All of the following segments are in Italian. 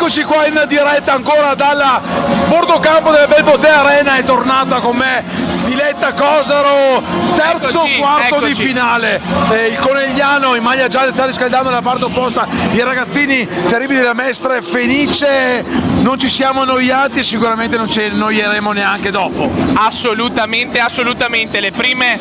Eccoci qua in diretta ancora dalla bordocampo della Belbotea Arena, è tornata con me Diletta Cosaro, terzo quarto di finale. Il Conegliano in maglia gialla sta riscaldando nella parte opposta i ragazzini terribili della Mestre Fenice. Non ci siamo annoiati, sicuramente non ci annoieremo neanche dopo. Assolutamente, assolutamente. Le prime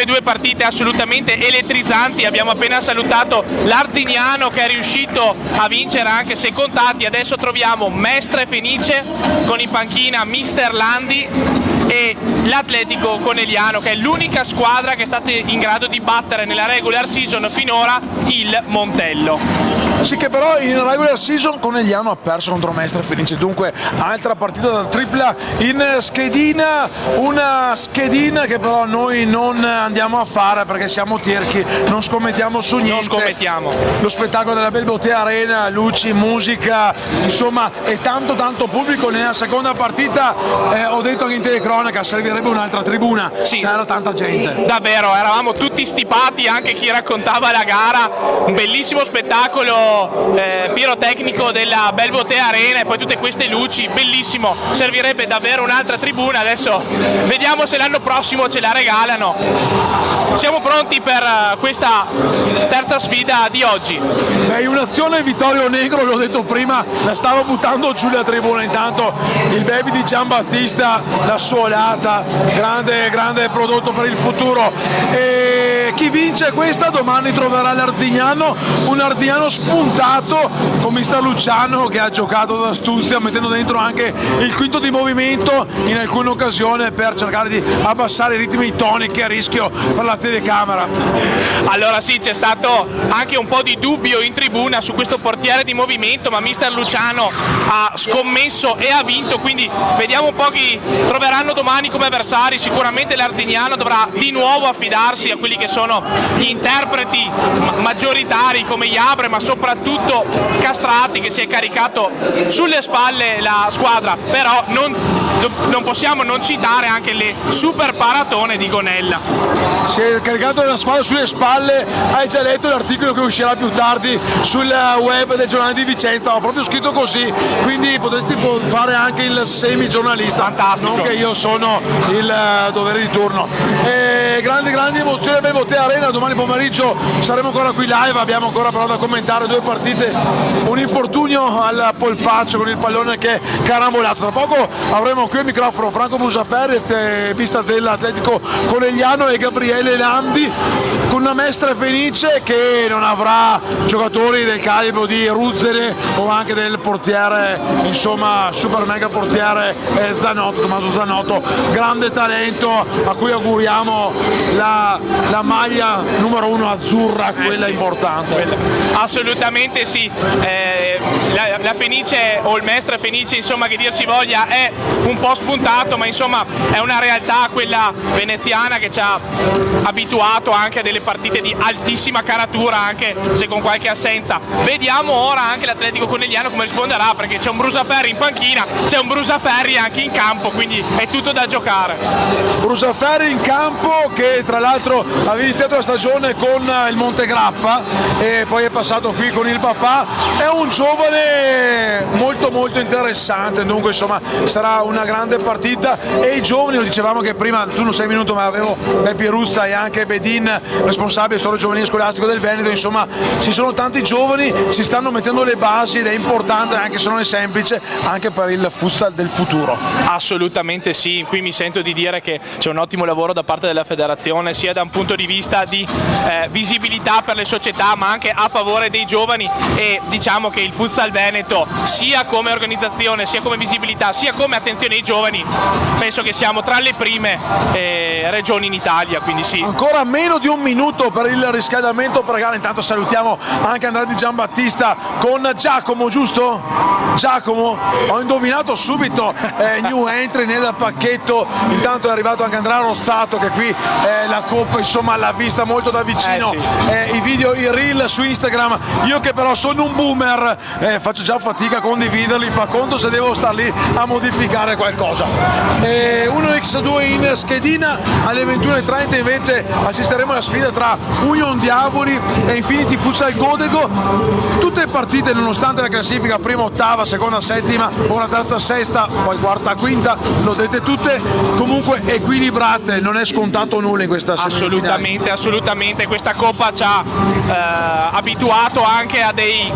due partite assolutamente elettrizanti. Abbiamo appena salutato l'Arzignano che è riuscito a vincere anche se contati. Adesso troviamo Mestre Fenice con in panchina Mister Landi e l'Atletico Conegliano, che è l'unica squadra che è stata in grado di battere nella regular season finora il Montello. Sì, che però in regular season Conegliano ha perso contro Mestre Fenice, dunque altra partita da tripla in schedina, una schedina che però noi non andiamo a fare perché siamo tirchi, non scommettiamo su niente. Non scommettiamo. Lo spettacolo della Belbotea Arena, luci, musica, insomma, e tanto pubblico. Nella seconda partita ho detto anche in telecronaca servirebbe un'altra tribuna, sì, c'era tanta gente. Davvero, eravamo tutti stipati, anche chi raccontava la gara, un bellissimo spettacolo pirotecnico della Belbotea Arena e poi tutte queste luci, bellissimo, servirebbe davvero un'altra tribuna. Adesso vediamo se l'anno prossimo ce la regalano. Siamo pronti per questa terza sfida di oggi. È un'azione Vittorio Negro, l'ho detto prima, la stava buttando giù la tribuna. Intanto il baby di Giambattista, la suolata, grande prodotto per il futuro. E chi vince questa domani troverà l'Arzignano, un Arzignano spuntato con mister Luciano che ha giocato d'astuzia mettendo dentro anche il quinto di movimento in alcune occasioni per cercare di abbassare i ritmi, i toni, che a rischio per la telecamera. Allora sì, c'è stato anche un po' di dubbio in tribuna su questo portiere di movimento, ma mister Luciano ha scommesso e ha vinto, quindi vediamo un po' chi troveranno domani come avversari. Sicuramente l'Arzignano dovrà di nuovo affidarsi a quelli che sono gli interpreti maggioritari come Iabre, ma soprattutto Castrati, che si è caricato sulle spalle la squadra. Però non possiamo non citare anche le super paratone di Gonella. Si è caricato la squadra sulle spalle, hai già letto l'articolo che uscirà più tardi sul web del giornale di Vicenza, ho proprio scritto così, quindi potresti fare anche il semi-giornalista. Fantastico. Non che io sono il dovere di turno. E grandi emozioni a Belbotea Arena, domani pomeriggio saremo ancora qui live, abbiamo ancora però da commentare due partite, un infortunio al polpaccio con il pallone che è carambolato. Tra poco avremo qui al microfono Franco Brusaferri, vista dell'Atletico Conegliano, e Gabriele Landi con una Mestre Fenice che non avrà giocatori del calibro di Ruzzere o anche del portiere, insomma, super mega portiere Zanotto, Tommaso Zanotto, grande talento a cui auguriamo la maglia numero 1 azzurra, quella sì, importante. Assolutamente sì. La Fenice o il Mestre Fenice, insomma, che dir si voglia, è un po' spuntato, ma insomma è una realtà, quella veneziana, che ci ha abituato anche a delle partite di altissima caratura, anche se con qualche assenza. Vediamo ora anche l'Atletico Conegliano come risponderà, perché c'è un Brusaferri in panchina, c'è un Brusaferri anche in campo, quindi è tutto da giocare. Brusaferri in campo, che tra l'altro aveva iniziato la stagione con il Montegrappa e poi è passato qui con il papà. È un giovane molto interessante, dunque insomma sarà una grande partita. E i giovani, lo dicevamo che prima tu non sei venuto, ma avevo Pieruzza e anche Bedin, responsabile storia giovanile scolastico del Veneto, insomma ci sono tanti giovani, si stanno mettendo le basi ed è importante, anche se non è semplice, anche per il futsal del futuro. Assolutamente sì, qui mi sento di dire che c'è un ottimo lavoro da parte della federazione, sia da un punto di vista di visibilità per le società, ma anche a favore dei giovani, e diciamo che il futsal veneto, sia come organizzazione, sia come visibilità, sia come attenzione ai giovani, penso che siamo tra le prime regioni in Italia, quindi sì. Ancora meno di un minuto per il riscaldamento per gara. Intanto salutiamo anche Andrea Di Giambattista con Giacomo, giusto? Giacomo, ho indovinato subito, new entry nel pacchetto. Intanto è arrivato anche Andrea Rozzato, che qui la Coppa insomma l'ha vista molto da vicino, sì. I video, i reel su Instagram. Io che però sono un boomer, faccio già fatica a condividerli, fa conto se devo star lì a modificare qualcosa. 1x2 in schedina, alle 21:30 invece assisteremo alla sfida tra tra Union Diavoli e Infinity Futsal Godego. Tutte partite, nonostante la classifica prima, ottava, seconda, settima, ora terza, sesta, poi quarta, quinta, lo dite tutte, comunque equilibrate, non è scontato nulla in questa semifinale. Assolutamente, questa Coppa ci ha abituato anche a dei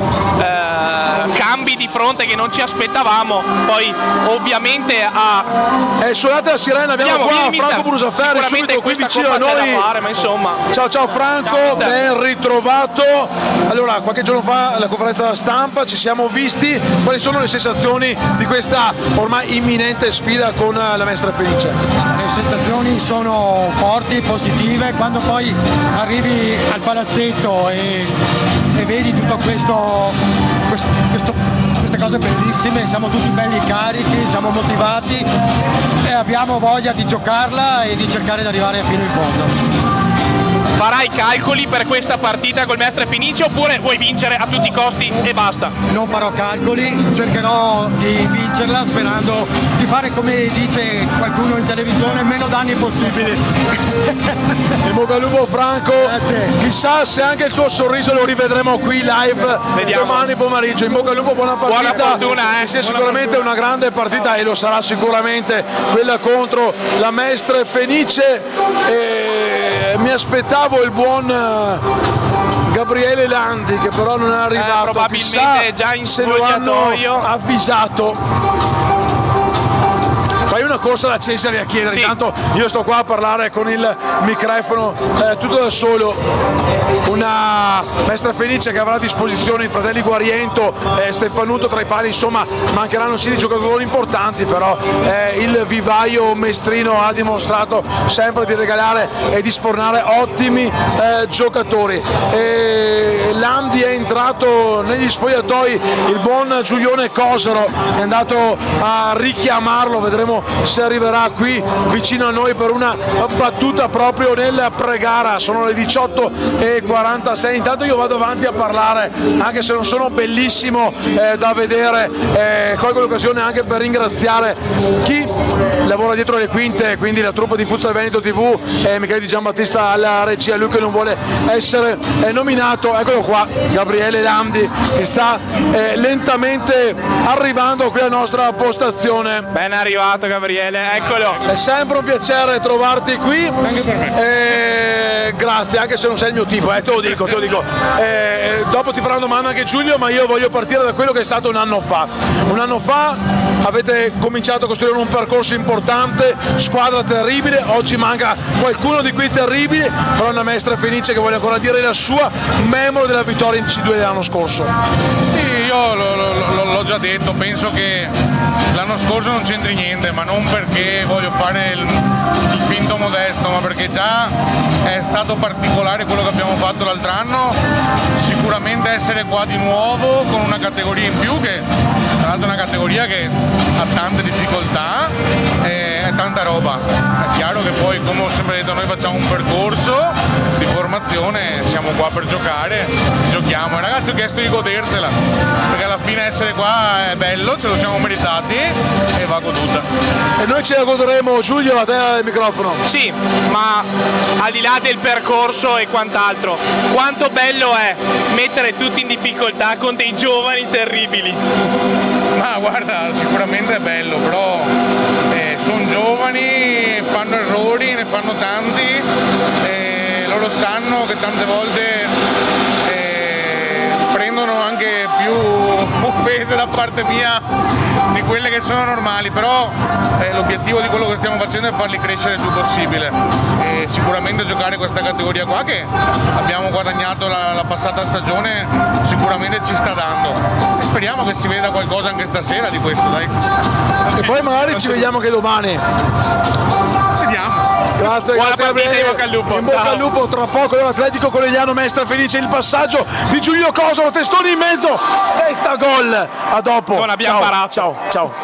cambi di fronte che non ci aspettavamo, poi ovviamente suonate la sirena, abbiamo qua Franco Brusaferri subito qui vicino a noi. Ma insomma. Ciao Franco, ben ritrovato. Allora, qualche giorno fa alla conferenza stampa ci siamo visti, quali sono le sensazioni di questa ormai imminente sfida con la Mestre Fenice? Le sensazioni sono forti, positive, quando poi arrivi al palazzetto e vedi tutto queste cose bellissime, siamo tutti belli carichi, siamo motivati e abbiamo voglia di giocarla e di cercare di arrivare fino in fondo. Farai calcoli per questa partita col Mestre Fenice oppure vuoi vincere a tutti i costi e basta? Non farò calcoli, cercherò di vincerla sperando di fare, come dice qualcuno in televisione, meno danni possibili. In bocca al lupo Franco, chissà se anche il tuo sorriso lo rivedremo qui live. Vediamo. Domani pomeriggio. In bocca al lupo, buona partita. Buona fortuna, Sia sicuramente una grande partita e lo sarà sicuramente quella contro la Mestre Fenice. Mi aspettavo il buon Gabriele Landi, che però non è arrivato, probabilmente già in spogliatoio. Avvisato. Fai una corsa da Cesare a chiedere, sì. Intanto io sto qua a parlare con il microfono tutto da solo. Una Mestre Fenice che avrà a disposizione i fratelli Guariento, Stefanuto tra i pali, insomma mancheranno sì di giocatori importanti, però il vivaio mestrino ha dimostrato sempre di regalare e di sfornare ottimi giocatori. Landi è entrato negli spogliatoi, il buon Giulione Cosero è andato a richiamarlo, vedremo se arriverà qui vicino a noi per una battuta proprio nel pre-gara. Sono le 18:46, intanto io vado avanti a parlare, anche se non sono bellissimo da vedere, colgo l'occasione anche per ringraziare chi lavora dietro le quinte, quindi la truppa di Futsal Veneto TV e Michele Di Giambattista alla regia, lui che non vuole essere nominato. Eccolo qua, Gabriele Landi, che sta lentamente arrivando qui alla nostra postazione. Ben arrivato Gabriele, eccolo. È sempre un piacere trovarti qui. Anche per me. Grazie, anche se non sei il mio tipo, te lo dico. Dopo ti farà una domanda anche Giulio, ma io voglio partire da quello che è stato un anno fa. Un anno fa avete cominciato a costruire un percorso importante, squadra terribile, oggi manca qualcuno di quei terribili, però una Mestre Fenice che vuole ancora dire la sua, memore della vittoria in C2 dell'anno scorso. Sì, io l'ho già detto, penso che l'anno scorso non c'entri niente, ma non perché voglio fare il finto modesto, ma perché già è stato particolare quello che abbiamo fatto l'altro anno. Sicuramente essere qua di nuovo con una categoria in più, che tra l'altro è una categoria che ha tante difficoltà, è tanta roba. È chiaro che poi, come ho sempre detto, noi facciamo un percorso di formazione, siamo qua per giocare, giochiamo. I ragazzi ho chiesto di godersela, perché alla fine essere qua è bello, ce lo siamo meritati e va goduta. E noi ce la godremo. Giulio, a te il microfono. Sì, ma al di là del percorso e quant'altro, quanto bello è mettere tutti in difficoltà con dei giovani terribili. Ma guarda, sicuramente è bello, però sono giovani, fanno errori, ne fanno tanti, e loro sanno che tante volte prendono anche più offese da parte mia di quelle che sono normali, però l'obiettivo di quello che stiamo facendo è farli crescere il più possibile e sicuramente giocare questa categoria qua che abbiamo guadagnato la passata stagione sicuramente ci sta dando e speriamo che si veda qualcosa anche stasera di questo, dai. E poi magari ci vediamo anche domani. Vediamo. Grazie, buona grazie partita, Gabriele. in bocca al lupo. In bocca al lupo, tra poco l'Atletico Conegliano, Mestre Fenice, il passaggio di Giulio Cosolo, testone in mezzo, testa gol. A dopo. Non abbiamo parato. Ciao.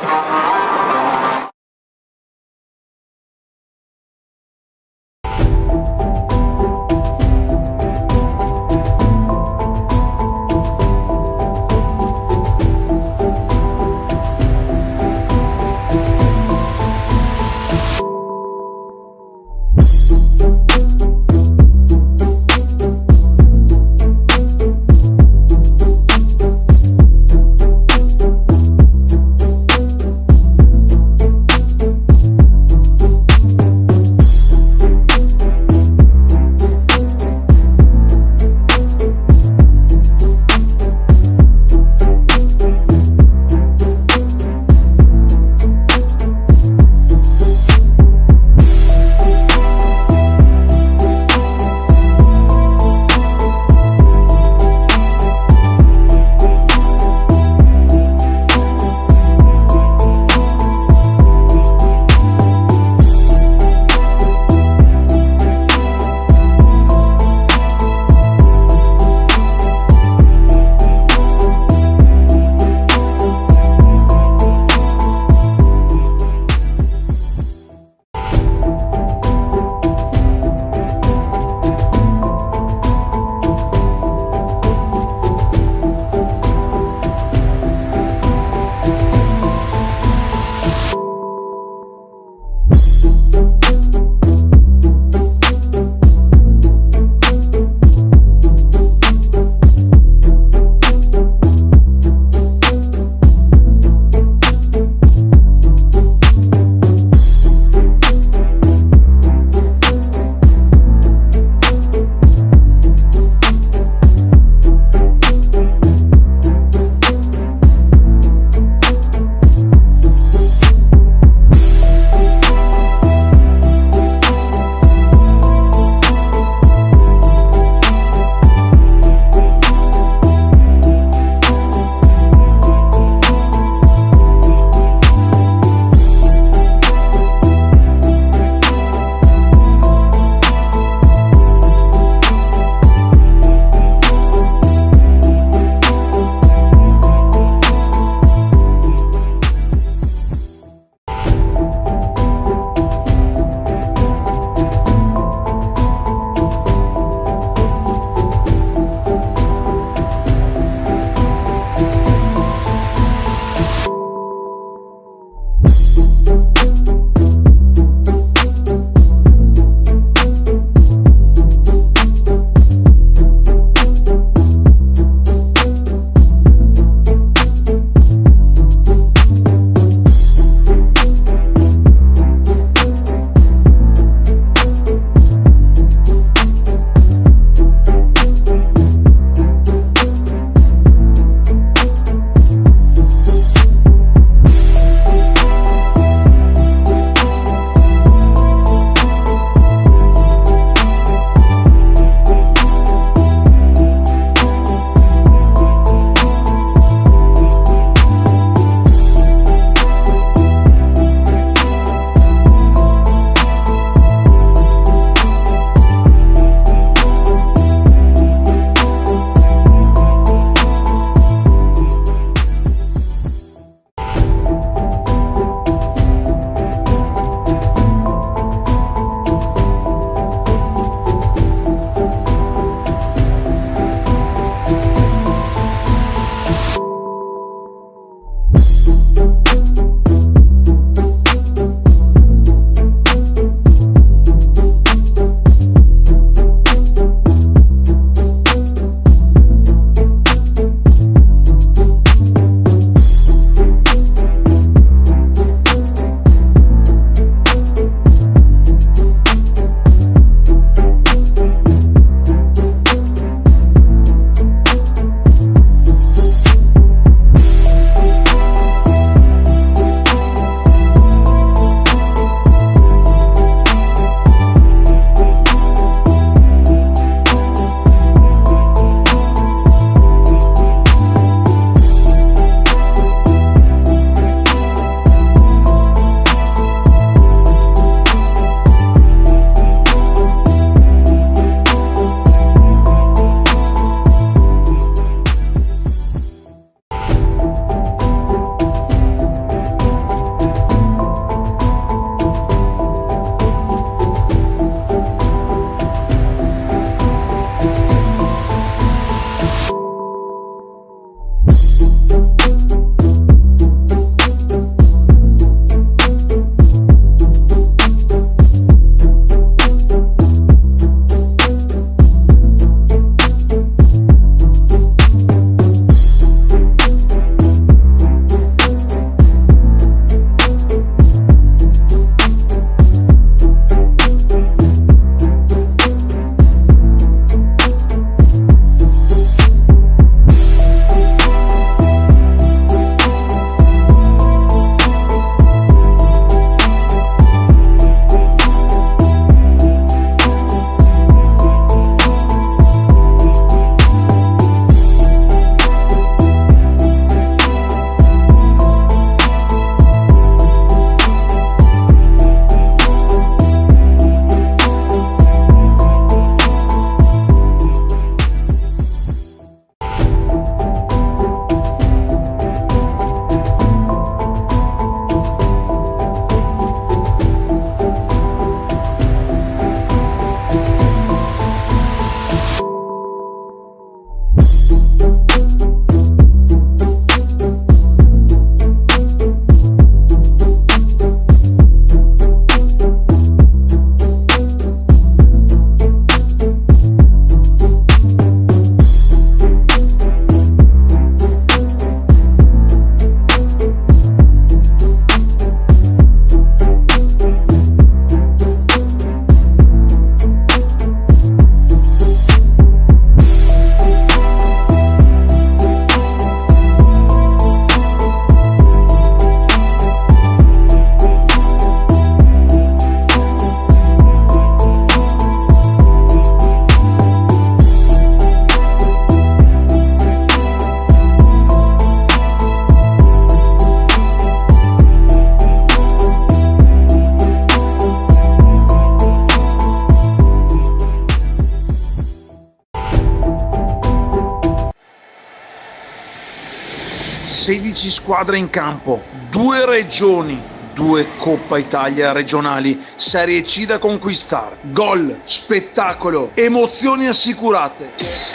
16 squadre in campo, 2 regioni, 2 Coppa Italia regionali, Serie C da conquistare, gol, spettacolo, emozioni assicurate.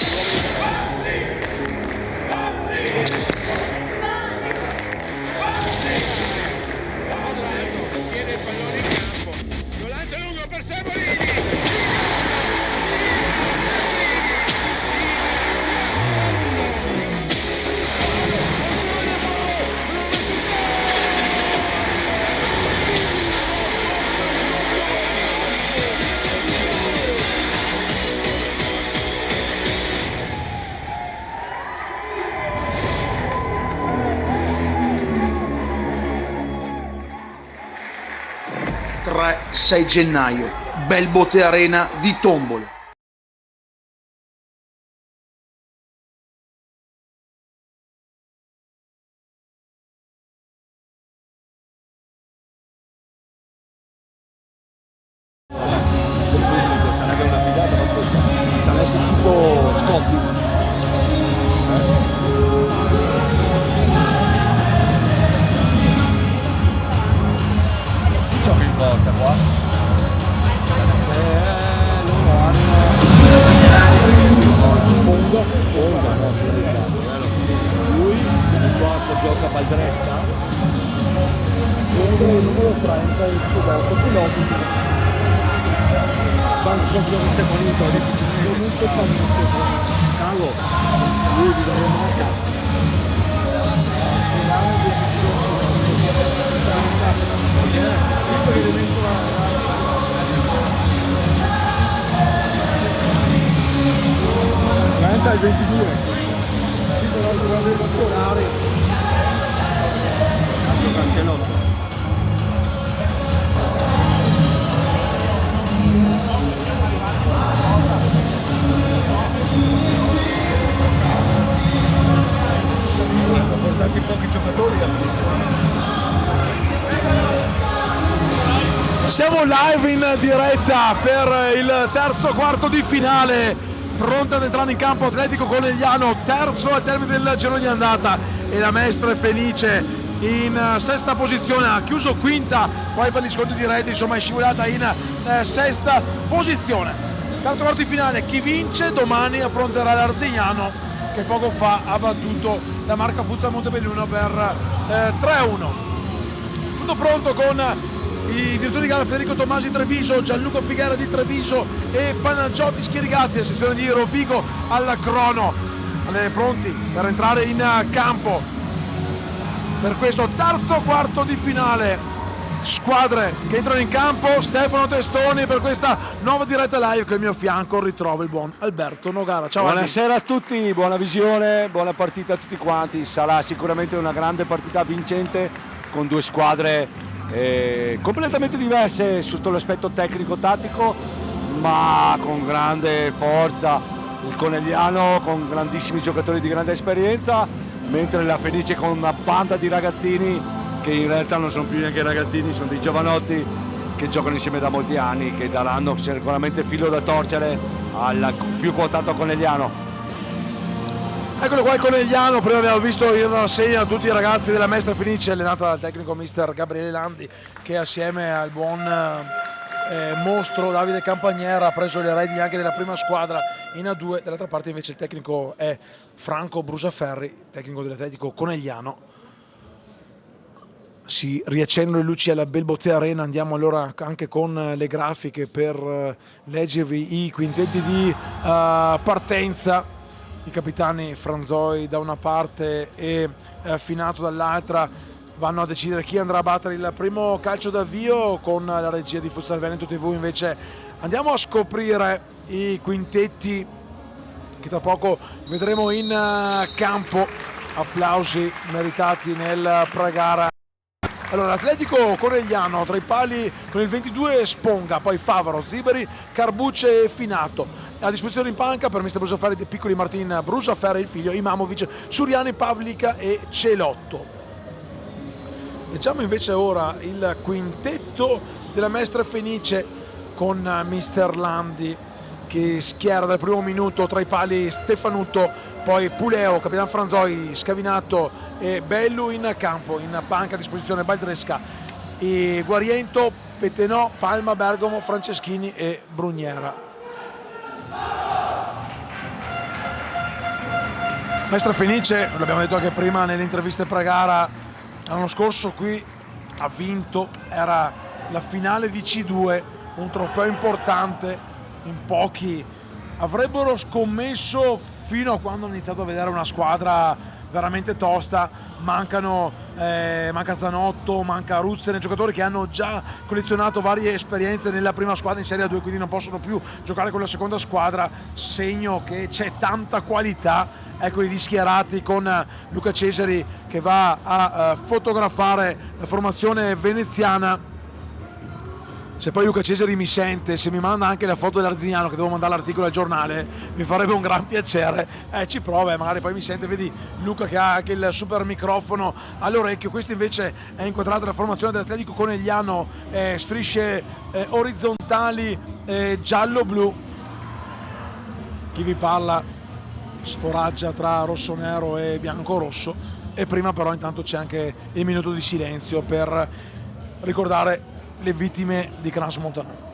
Tre, 6 gennaio, Belbote Arena di Tombolo. Sarebbe una figata, ma saresti tipo Scotti. Ciò che importa qua. Loro hanno Sponda, no? Lui, il quarto gioca a Valdresca. Il numero 30 è Celotto. Quando sono Stefanito è difficile, molto famiglia. Carlo, lui vi daremo una carta. Il 22 ci però dovremmo ancora Cancelotto. Hanno portato pochi giocatori. Siamo live in diretta per il terzo quarto di finale. Pronta ad entrare in campo Atletico Conegliano, terzo al termine del girone di andata, e la Mestre Fenice in sesta posizione, ha chiuso quinta, poi per gli scontri diretti insomma è scivolata in sesta posizione. Terzo quarto di finale, chi vince domani affronterà l'Arzignano, che poco fa ha battuto la Marca Fuzza Montebelluno per 3-1. Tutto pronto con i direttori di gara Federico Tomasi Treviso, Gianluca Figuera di Treviso e Panaggiotti Schierigatti, a sezione di Rovigo alla crono, pronti per entrare in campo per questo terzo quarto di finale. Squadre che entrano in campo, Stefano Testoni per questa nuova diretta live, che al mio fianco ritrovo il buon Alberto Nogara. Ciao. Buonasera a tutti, buona visione, buona partita a tutti quanti. Sarà sicuramente una grande partita vincente con due squadre completamente diverse sotto l'aspetto tecnico-tattico, ma con grande forza. Il Conegliano con grandissimi giocatori di grande esperienza, mentre la Fenice con una banda di ragazzini che in realtà non sono più neanche ragazzini, sono dei giovanotti che giocano insieme da molti anni, che daranno sicuramente filo da torcere al più quotato Conegliano. Eccolo qua il Conegliano, prima abbiamo visto in rassegna tutti i ragazzi della Mestre Fenice, allenata dal tecnico mister Gabriele Landi, che assieme al buon mostro Davide Campagnera ha preso le redini anche della prima squadra in A2. Dall'altra parte invece il tecnico è Franco Brusaferri, tecnico dell'Atletico Conegliano. Si riaccendono le luci alla Belbote Arena, andiamo allora anche con le grafiche per leggervi i quintetti di partenza. I capitani Franzoi da una parte e Finato dall'altra vanno a decidere chi andrà a battere il primo calcio d'avvio con la regia di Futsal Veneto TV. Invece andiamo a scoprire i quintetti che tra poco vedremo in campo. Applausi meritati nel pre-gara. Allora, l'Atletico Conegliano tra i pali con il 22 Sponga, poi Favaro, Ziberi, Carbucce e Finato. A disposizione in panca per mister Brusaferri dei piccoli Martin Brusaferri, il figlio Imamovic, Suriani, Pavlica e Celotto. Leggiamo invece ora il quintetto della Mestre Fenice con mister Landi, che schiera dal primo minuto tra i pali Stefanutto, poi Puleo, Capitan Franzoi, Scavinato e Bellu in campo, in panca a disposizione Baldresca e Guariento, Petenò, Palma, Bergamo, Franceschini e Brugnera. Mestre Fenice, l'abbiamo detto anche prima nelle interviste pre-gara, l'anno scorso qui ha vinto, era la finale di C2, un trofeo importante, in pochi avrebbero scommesso fino a quando hanno iniziato a vedere una squadra veramente tosta. Manca Zanotto, manca Ruzzene, giocatori che hanno già collezionato varie esperienze nella prima squadra in Serie A2, quindi non possono più giocare con la seconda squadra, segno che c'è tanta qualità. Eccoli lì schierati con Luca Cesari che va a fotografare la formazione veneziana. Se poi Luca Cesari mi sente, se mi manda anche la foto dell'Arzignano, che devo mandare l'articolo al giornale, mi farebbe un gran piacere. Ci prova, magari poi mi sente. Vedi Luca che ha anche il super microfono all'orecchio. Questo invece è inquadrata la formazione dell'Atletico Conegliano, strisce orizzontali giallo-blu. Chi vi parla sforaggia tra rosso-nero e bianco-rosso, e prima però intanto c'è anche il minuto di silenzio per ricordare le vittime di Crans Montana.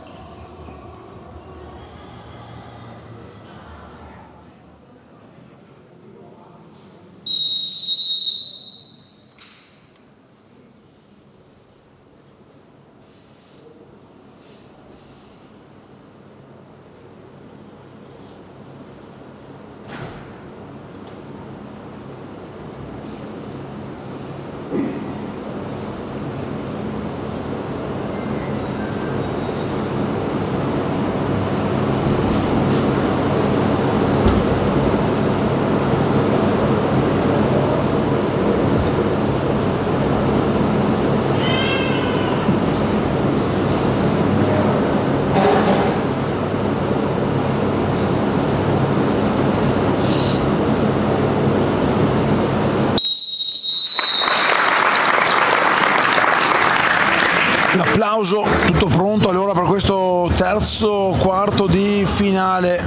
L'applauso, tutto pronto allora per questo terzo quarto di finale.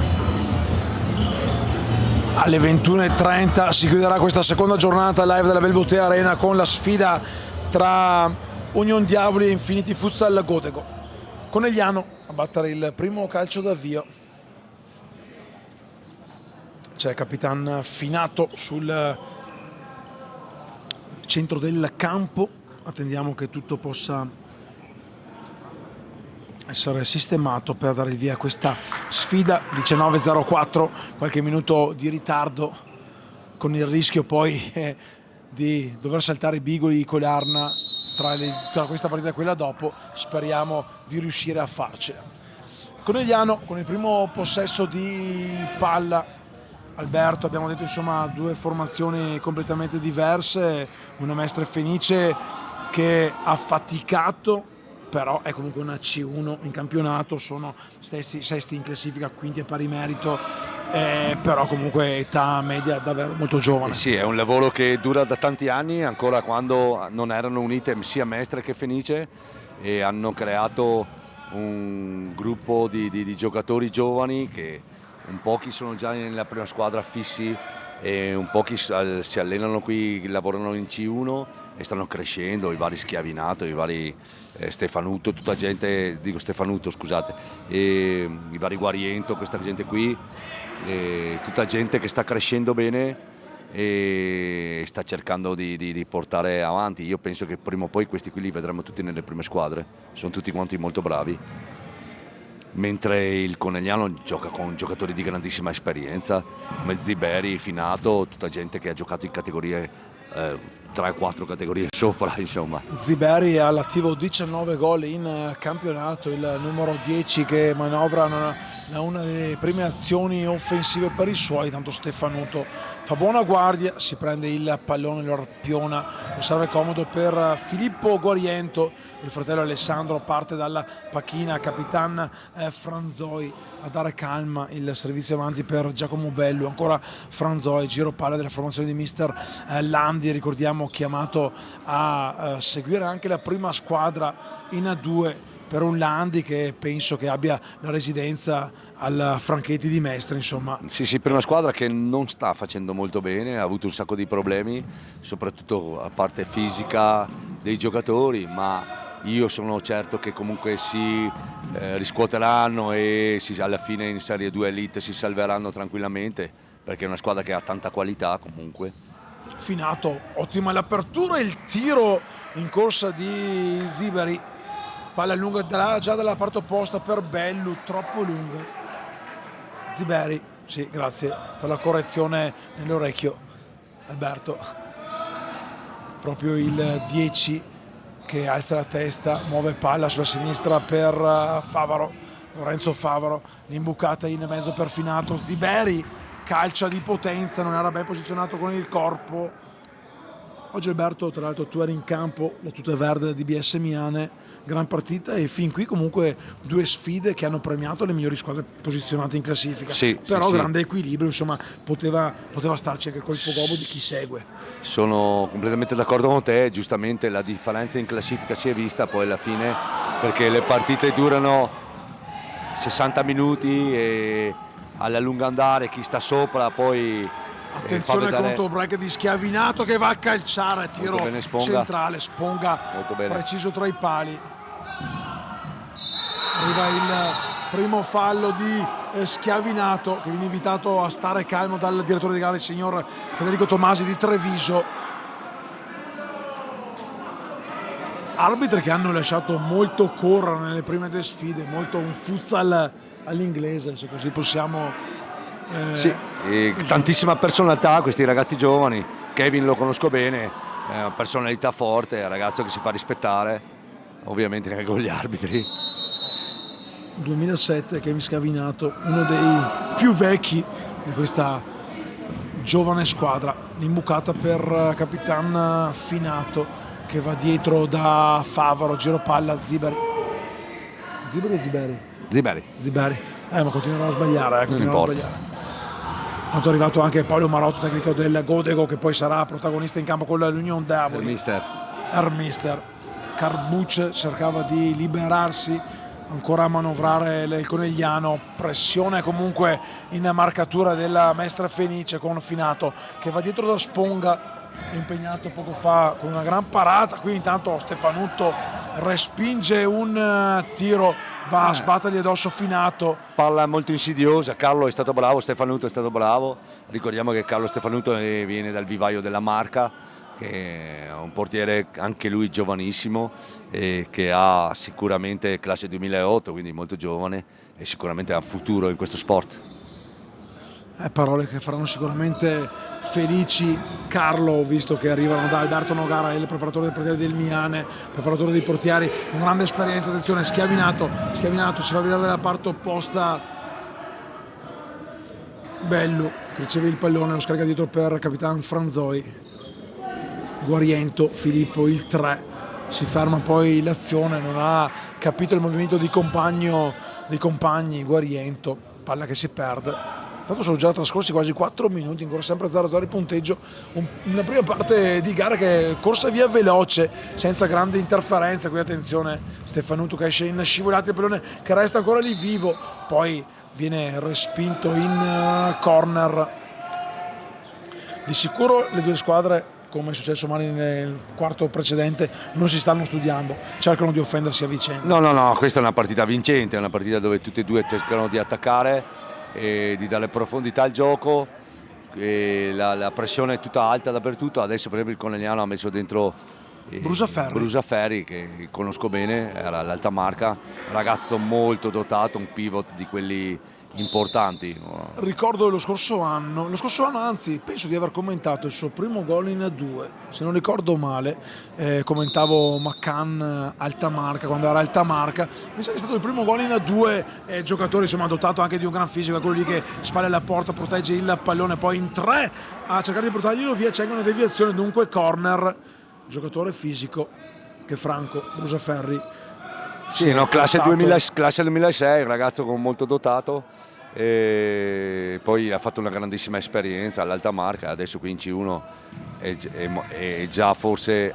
Alle 21:30 si chiuderà questa seconda giornata live della Belbutea Arena con la sfida tra Union Diavoli e Infinity Futsal Godego. Conegliano a battere il primo calcio d'avvio. C'è Capitan Finato sul centro del campo. Attendiamo che tutto possa essere sistemato per dare il via a questa sfida. 19:04, qualche minuto di ritardo, con il rischio poi di dover saltare i bigoli con l'Arna tra questa partita e quella dopo. Speriamo di riuscire a farcela. Conegliano con il primo possesso di palla. Alberto, abbiamo detto insomma due formazioni completamente diverse, una Mestre Fenice che ha faticato, però è comunque una C1 in campionato, sono sesti in classifica, quinti a pari merito, però comunque età media davvero molto giovane. Sì, è un lavoro che dura da tanti anni, ancora quando non erano unite sia Mestre che Fenice, e hanno creato un gruppo di giocatori giovani che un pochi sono già nella prima squadra fissi e un pochi si allenano qui, lavorano in C1 e stanno crescendo, i vari Schiavinato, i vari Stefanutto, tutta gente, dico Stefanutto scusate, e i vari Guariento, questa gente qui, tutta gente che sta crescendo bene e sta cercando di portare avanti. Io penso che prima o poi questi qui li vedremo tutti nelle prime squadre, sono tutti quanti molto bravi. Mentre il Conegliano gioca con giocatori di grandissima esperienza come Ziberi, Finato, tutta gente che ha giocato in categorie 3-4 categorie sopra, insomma. Ziberi ha all'attivo 19 gol in campionato, il numero 10 che manovra una delle prime azioni offensive per i suoi. Tanto Stefanuto fa buona guardia, si prende il pallone, lo arpiona, lo serve comodo per Filippo Guariento. Il fratello Alessandro parte dalla panchina, Capitan Franzoi a dare calma, il servizio avanti per Giacomo Bellu, ancora Franzoi, giro palla della formazione di mister Landi, ricordiamo chiamato a seguire anche la prima squadra in A2 per un Landi che penso che abbia la residenza al Franchetti di Mestre, insomma. Sì, per una squadra che non sta facendo molto bene, ha avuto un sacco di problemi, soprattutto a parte fisica dei giocatori, ma io sono certo che comunque si riscuoteranno e alla fine in Serie 2 Elite si salveranno tranquillamente, perché è una squadra che ha tanta qualità comunque. Finato, ottima l'apertura e il tiro in corsa di Ziberi, palla lunga già dalla parte opposta per Bellu, troppo lunga. Ziberi, sì, grazie per la correzione nell'orecchio Alberto, proprio il 10 che alza la testa, muove palla sulla sinistra per Favaro, Lorenzo Favaro, l'imbucata in mezzo per Finato, Ziberi calcia di potenza, non era ben posizionato con il corpo. Oggi Alberto, tra l'altro tu eri in campo, la tuta verde di BS Miane, gran partita e fin qui comunque 2 sfide che hanno premiato le migliori squadre posizionate in classifica, però grande equilibrio, insomma poteva starci anche col Pogobo di chi segue. Sono completamente d'accordo con te, giustamente la differenza in classifica si è vista poi alla fine, perché le partite durano 60 minuti e alla lunga andare chi sta sopra poi attenzione al contro break di Schiavinato che va a calciare, tiro centrale, Sponga preciso tra i pali. Arriva il primo fallo di Schiavinato che viene invitato a stare calmo dal direttore di gara, il signor Federico Tomasi di Treviso. Arbitri che hanno lasciato molto correre nelle prime 2 sfide, molto un futsal all'inglese, se così possiamo. Tantissima personalità questi ragazzi giovani. Kevin lo conosco bene, è una personalità forte, è un ragazzo che si fa rispettare, ovviamente anche con gli arbitri. 2007 Kevin Schiavinato, uno dei più vecchi di questa giovane squadra, l'imbucata per Capitan Finato che va dietro da Favaro, giro palla Ziberi o Ziberi? Ziberi, ma continuerà a sbagliare, tanto è arrivato anche Paolo Marotto, tecnico del Godego, che poi sarà protagonista in campo con l'Union Davoli. Mister Carbucci cercava di liberarsi, ancora a manovrare il Conegliano, pressione comunque in marcatura della Mestre Fenice con Finato che va dietro da Sponga, impegnato poco fa con una gran parata. Qui intanto Stefanutto respinge un tiro, va a sbattergli addosso Finato. Palla molto insidiosa, Carlo è stato bravo, Stefanutto è stato bravo. Ricordiamo che Carlo Stefanutto viene dal vivaio della Marca, che è un portiere anche lui giovanissimo e che ha sicuramente classe 2008, quindi molto giovane e sicuramente ha futuro in questo sport. Parole che faranno sicuramente felici Carlo, visto che arrivano da Alberto Nogara, il preparatore dei portieri del Miane, preparatore dei portieri con grande esperienza. Attenzione, Schiavinato si fa vedere dalla parte opposta, Bellu che riceve il pallone, lo scarica dietro per Capitan Franzoi. Guariento, Filippo il 3, si ferma poi l'azione, non ha capito il movimento dei compagni Guariento, palla che si perde. Tanto sono già trascorsi quasi 4 minuti, ancora sempre 0-0 il punteggio, una prima parte di gara che è corsa via veloce, senza grande interferenza. Qui attenzione, Stefanutto che esce in scivolata, il pallone che resta ancora lì vivo, poi viene respinto in corner. Di sicuro le 2 squadre, come è successo male nel quarto precedente, non si stanno studiando, cercano di offendersi a vicenda. No, questa è una partita vincente, è una partita dove tutti e 2 cercano di attaccare e di dare profondità al gioco, e la pressione è tutta alta dappertutto. Adesso per esempio il Conegliano ha messo dentro Brusaferri, che conosco bene, era all'Alta Marca, ragazzo molto dotato, un pivot di quelli importanti. Ricordo lo scorso anno, anzi penso di aver commentato il suo primo gol in 2, se non ricordo male, commentavo Maccan Alta Marca, quando era Alta Marca, mi sa che è stato il primo gol in 2, giocatore insomma dotato anche di un gran fisico, quello lì che spalla la porta, protegge il pallone, poi in 3 a cercare di portarglielo via, c'è una deviazione, dunque corner, giocatore fisico che Franco Brusaferri. Sì, no, classe 2006, un ragazzo molto dotato, e poi ha fatto una grandissima esperienza all'Alta Marca, adesso qui in C1 è già forse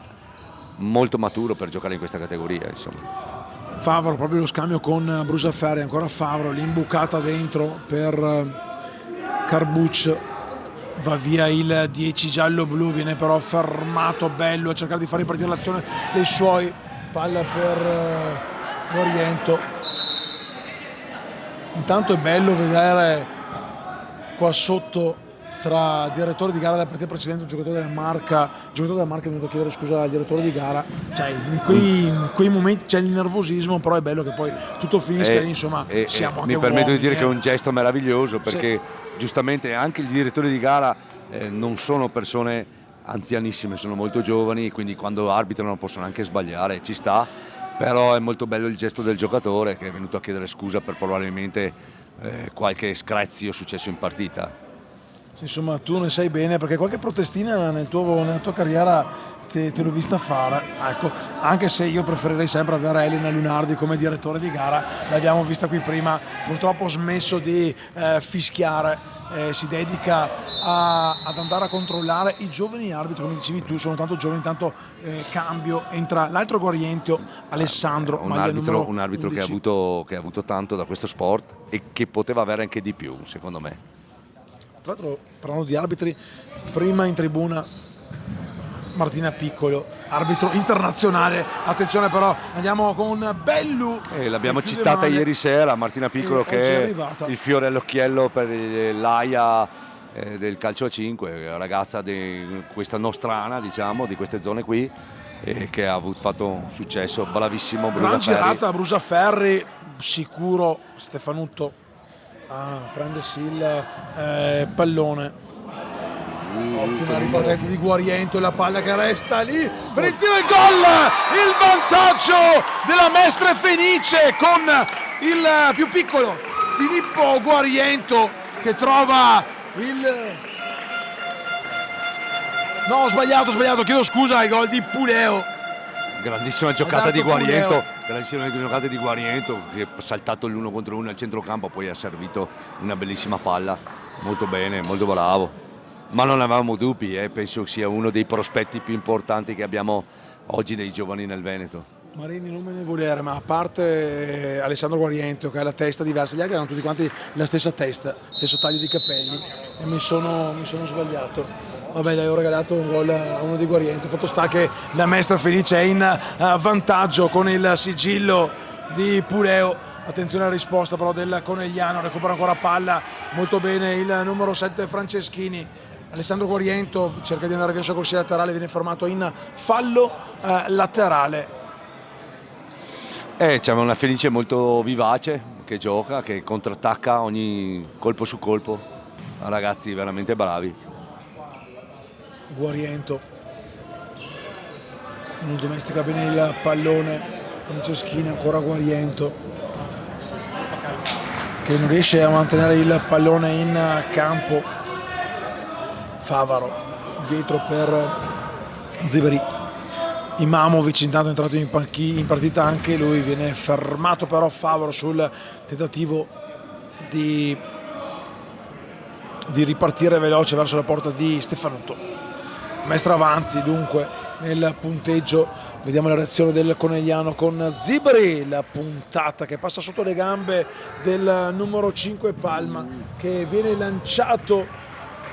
molto maturo per giocare in questa categoria, insomma. Favaro, proprio lo scambio con Brusaferri, ancora Favaro, l'imbucata dentro per Carbucci, va via il 10 giallo-blu, viene però fermato Bello a cercare di far ripartire l'azione dei suoi, palla per Guariento. Intanto è bello vedere qua sotto tra direttore di gara della partita precedente, un giocatore della Marca è venuto a chiedere scusa al direttore di gara, cioè in quei momenti c'è il nervosismo, però è bello che poi tutto finisca lì, insomma siamo anche mi permetto uomini, di dire che è un gesto meraviglioso, perché giustamente anche il direttore di gara non sono persone anzianissime, sono molto giovani, quindi quando arbitrano possono anche sbagliare, ci sta, però è molto bello il gesto del giocatore che è venuto a chiedere scusa per probabilmente qualche screzio successo in partita. Insomma, tu ne sai bene, perché qualche protestina nella tua carriera te l'ho vista fare, ecco, anche se io preferirei sempre avere Elena Lunardi come direttore di gara, l'abbiamo vista qui prima, purtroppo ho smesso di fischiare, si dedica ad andare a controllare i giovani arbitri, come dicevi tu, sono tanto giovani, intanto cambio, entra l'altro Guariento, Alessandro, un arbitro che ha avuto tanto da questo sport e che poteva avere anche di più, secondo me. Tra l'altro, parlando di arbitri, prima in tribuna Martina Piccolo, arbitro internazionale, attenzione però, andiamo con Bellu. L'abbiamo citata ieri sera, Martina Piccolo, che è il fiore all'occhiello per l'AIA del calcio a 5, ragazza di questa nostrana, diciamo, di queste zone qui, che ha fatto un successo, bravissimo Gran girata a Brusaferri, sicuro Stefanutto prendersi il pallone. Ottima ripartenza di Guariento e la palla che resta lì per il tiro e il gol, il vantaggio della Mestre Fenice con il più piccolo Filippo Guariento che trova il... No, ho sbagliato, chiedo scusa, il gol di Puleo. Grandissima giocata di Guariento, che ha saltato l'1 contro 1 al centrocampo, poi ha servito una bellissima palla, molto bene, molto bravo. Ma non avevamo dubbi, penso sia uno dei prospetti più importanti che abbiamo oggi dei giovani nel Veneto. Marini non me ne volere, ma a parte Alessandro Guariento che ha la testa diversa, gli altri hanno tutti quanti la stessa testa, stesso taglio di capelli e mi sono sbagliato. Vabbè, dai, ho regalato un gol a uno di Guariento. Fatto sta che la Mestre Felice è in vantaggio con il sigillo di Puleo. Attenzione alla risposta però del Conegliano, recupera ancora palla molto bene il numero 7 Franceschini. Alessandro Guariento cerca di andare via sul corsia laterale, viene fermato in fallo laterale. C'è una Felice molto vivace, che gioca, che contrattacca ogni colpo su colpo, ragazzi veramente bravi. Guariento non domestica bene il pallone, Franceschini, ancora Guariento che non riesce a mantenere il pallone in campo. Favaro dietro per Ziberi. Imamovic intanto è entrato in partita anche lui, viene fermato però Favaro sul tentativo di ripartire veloce verso la porta di Stefanutto. Mestra avanti dunque nel punteggio, vediamo la reazione del Conegliano con Zibri, la puntata che passa sotto le gambe del numero 5 Palma, che viene lanciato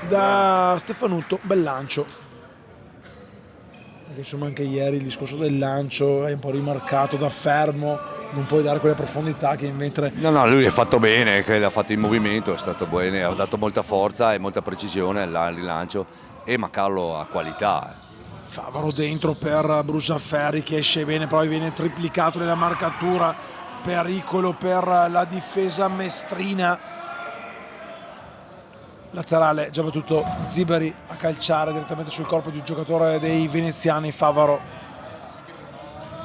da Stefanutto, bel lancio. Insomma anche ieri il discorso del lancio è un po' rimarcato da fermo, non puoi dare quelle profondità che invece... No, lui è fatto bene, che l'ha fatto in movimento, è stato bene, ha dato molta forza e molta precisione al rilancio. E Macarlo ha qualità. Favaro dentro per Brusaferri che esce bene, poi viene triplicato nella marcatura, pericolo per la difesa mestrina. Laterale già battuto Ziberi a calciare direttamente sul corpo di un giocatore dei veneziani. Favaro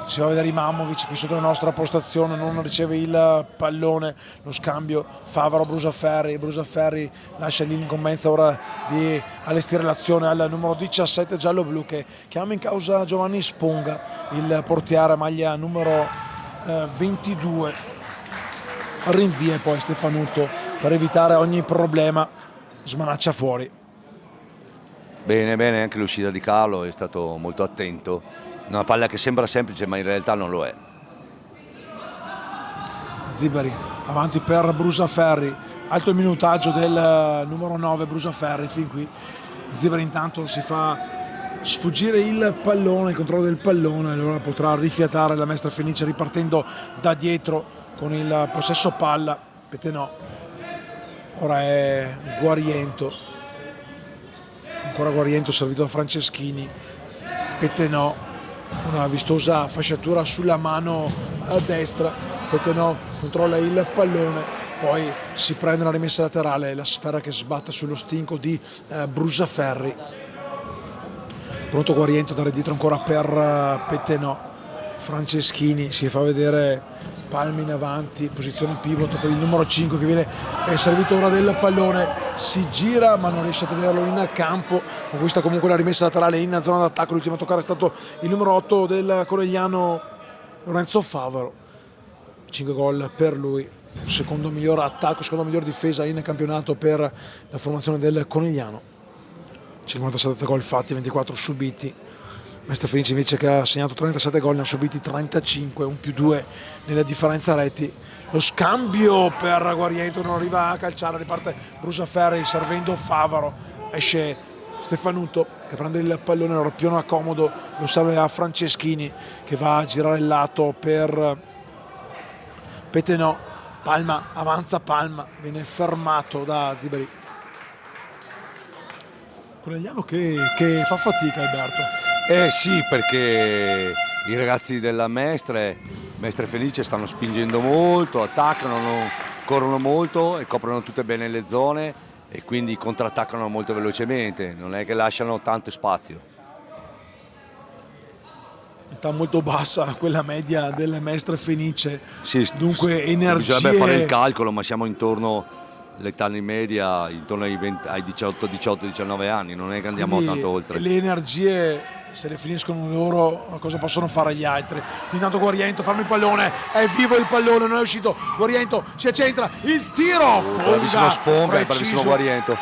si va a vedere Imamovic qui sotto la nostra postazione, non riceve il pallone, lo scambio Favaro-Brusaferri lascia l'incombenza ora di allestire l'azione al numero 17 giallo-blu che chiama in causa Giovanni Sponga, il portiere maglia numero 22, rinvia e poi Stefanutto per evitare ogni problema smanaccia fuori. Bene, anche l'uscita di Carlo è stato molto attento. Una palla che sembra semplice ma in realtà non lo è. Zibari avanti per Brusaferri, alto il minutaggio del numero 9 Brusaferri fin qui. Zibari intanto si fa sfuggire il pallone, il controllo del pallone, allora potrà rifiatare la Mestre Fenice ripartendo da dietro con il possesso palla. Petenò, ora è Guariento, ancora Guariento servito da Franceschini. Petenò, una vistosa fasciatura sulla mano a destra. Petenò controlla il pallone, poi si prende la rimessa laterale, la sfera che sbatte sullo stinco di Brusaferri. Pronto Guariento a dare dietro ancora per Petenò. Franceschini si fa vedere Palma in avanti, posizione pivot per il numero 5 che viene servito ora del pallone, si gira ma non riesce a tenerlo in campo, conquista comunque la rimessa laterale in zona d'attacco. L'ultimo a toccare è stato il numero 8 del Conegliano, Lorenzo Favaro. 5 gol per lui, secondo miglior attacco, seconda miglior difesa in campionato per la formazione del Conegliano. 57 gol fatti, 24 subiti. Mestre Fenice invece che ha segnato 37 gol, ne ha subiti 35, un più 2 nella differenza reti. Lo scambio per Guariento, non arriva a calciare, riparte Brusaferri servendo Favaro, esce Stefanuto che prende il pallone, lo rappiona comodo, lo serve a Franceschini che va a girare il lato per Petenò. Palma, avanza Palma, viene fermato da Zibari. Conegliano che fa fatica, Alberto. Sì, perché i ragazzi della Mestre Fenice stanno spingendo molto, attaccano, corrono molto e coprono tutte bene le zone e quindi contrattaccano molto velocemente, non è che lasciano tanto spazio. Età molto bassa quella media delle Mestre Fenice, Sì, dunque energie. bisognerebbe fare il calcolo, ma siamo intorno l'età in media intorno ai 18, 19 anni, non è che andiamo Quindi tanto oltre. Le energie se le finiscono loro, cosa possono fare gli altri? Quindi intanto Guariento ferma il pallone, è vivo il pallone, non è uscito. Guariento si accentra, il tiro, Bravissimo Sponga, preciso. bravissimo Guariento.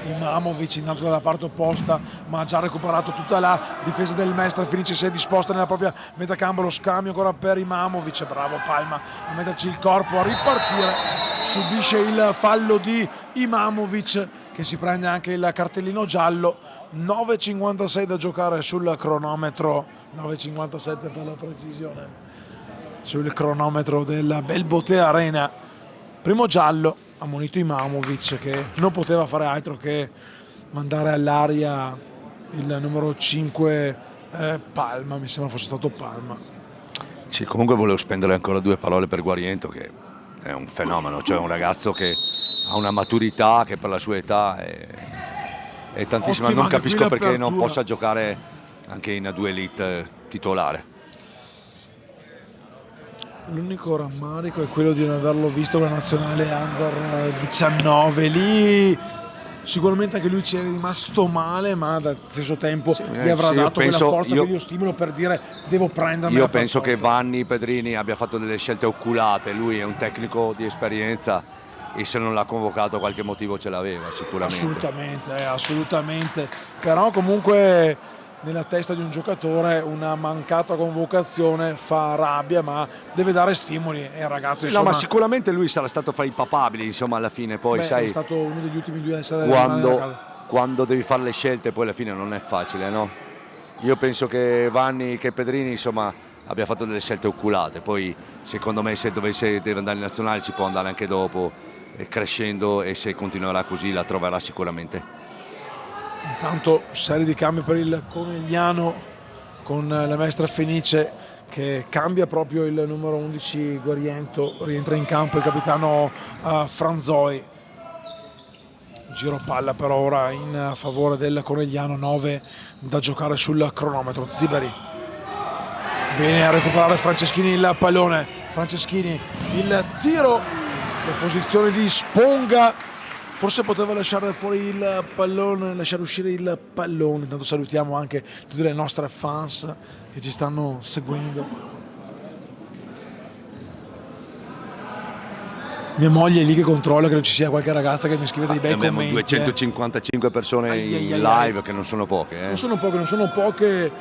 Imamovic intanto dalla parte opposta, ma ha già recuperato tutta la difesa del Mestre Fenice, si è disposta nella propria metacampo. Lo scambio ancora per Imamovic, bravo Palma a metterci il corpo, a ripartire, subisce il fallo di Imamovic che si prende anche il cartellino giallo. 9,56 da giocare sul cronometro, 9,57 per la precisione sul cronometro della Belbotea Arena. Primo giallo, ammonito Imamovic che non poteva fare altro che mandare all'aria il numero 5 Palma, mi sembra fosse stato Palma. Sì, comunque volevo spendere ancora due parole per Guariento che è un fenomeno, cioè un ragazzo che ha una maturità che per la sua età è tantissima. Ottima, Non capisco perché non l'apertura. possa giocare anche in A2 Elite titolare. L'unico rammarico è quello di non averlo visto con la nazionale Under 19, lì sicuramente anche lui ci è rimasto male, ma allo stesso tempo gli avrà sì, dato penso- quella forza, io- quello stimolo per dire devo prendermela. Io per penso che forza. Vanni Pedrini abbia fatto delle scelte oculate, lui è un tecnico di esperienza e se non l'ha convocato qualche motivo ce l'aveva sicuramente. Assolutamente, però comunque nella testa di un giocatore una mancata convocazione fa rabbia, ma deve dare stimoli e il ragazzo No, insomma, ma sicuramente lui sarà stato fra i papabili, insomma, alla fine poi sai è stato uno degli ultimi due a essere rimasto a casa. quando devi fare le scelte poi alla fine non è facile, no? Io penso che Vanni, che Pedrini, insomma, abbia fatto delle scelte oculate, poi secondo me se deve andare in nazionale ci può andare anche dopo, crescendo, e se continuerà così la troverà sicuramente. Intanto serie di cambi per il Conegliano con la Mestre Fenice che cambia proprio il numero 11 Guariento, rientra in campo il capitano Franzoi. Giro palla però ora in favore del Conegliano, 9 da giocare sul cronometro. Zibari bene a recuperare Franceschini il pallone, Franceschini il tiro, la posizione di Sponga. Forse poteva lasciare fuori il pallone, lasciare uscire il pallone. Intanto salutiamo anche tutte le nostre fans che ci stanno seguendo. Mia moglie è lì che controlla che non ci sia qualche ragazza che mi scrive dei bei Abbiamo commenti. 255 persone Ai, ai, in ai, live ai. che non sono poche. Non sono poche,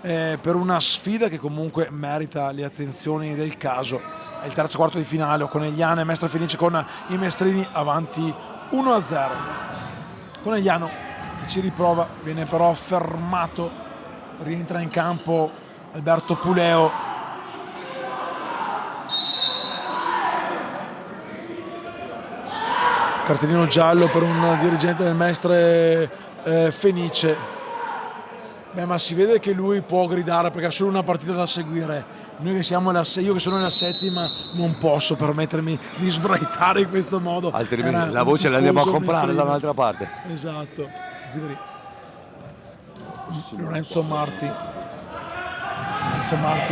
per una sfida che comunque merita le attenzioni del caso. È il terzo quarto di finale, Conegliano e Mestre Fenice con i mestrini avanti 1-0. Conegliano che ci riprova, viene però fermato, rientra in campo Alberto Puleo. Cartellino giallo per un dirigente del Mestre Fenice. Beh, ma si vede che lui può gridare perché ha solo una partita da seguire. Noi che siamo io che sono nella settima non posso permettermi di sbraitare in questo modo. Altrimenti la voce la andiamo a comprare da un'altra parte. Esatto. Ziveri. Lorenzo Marti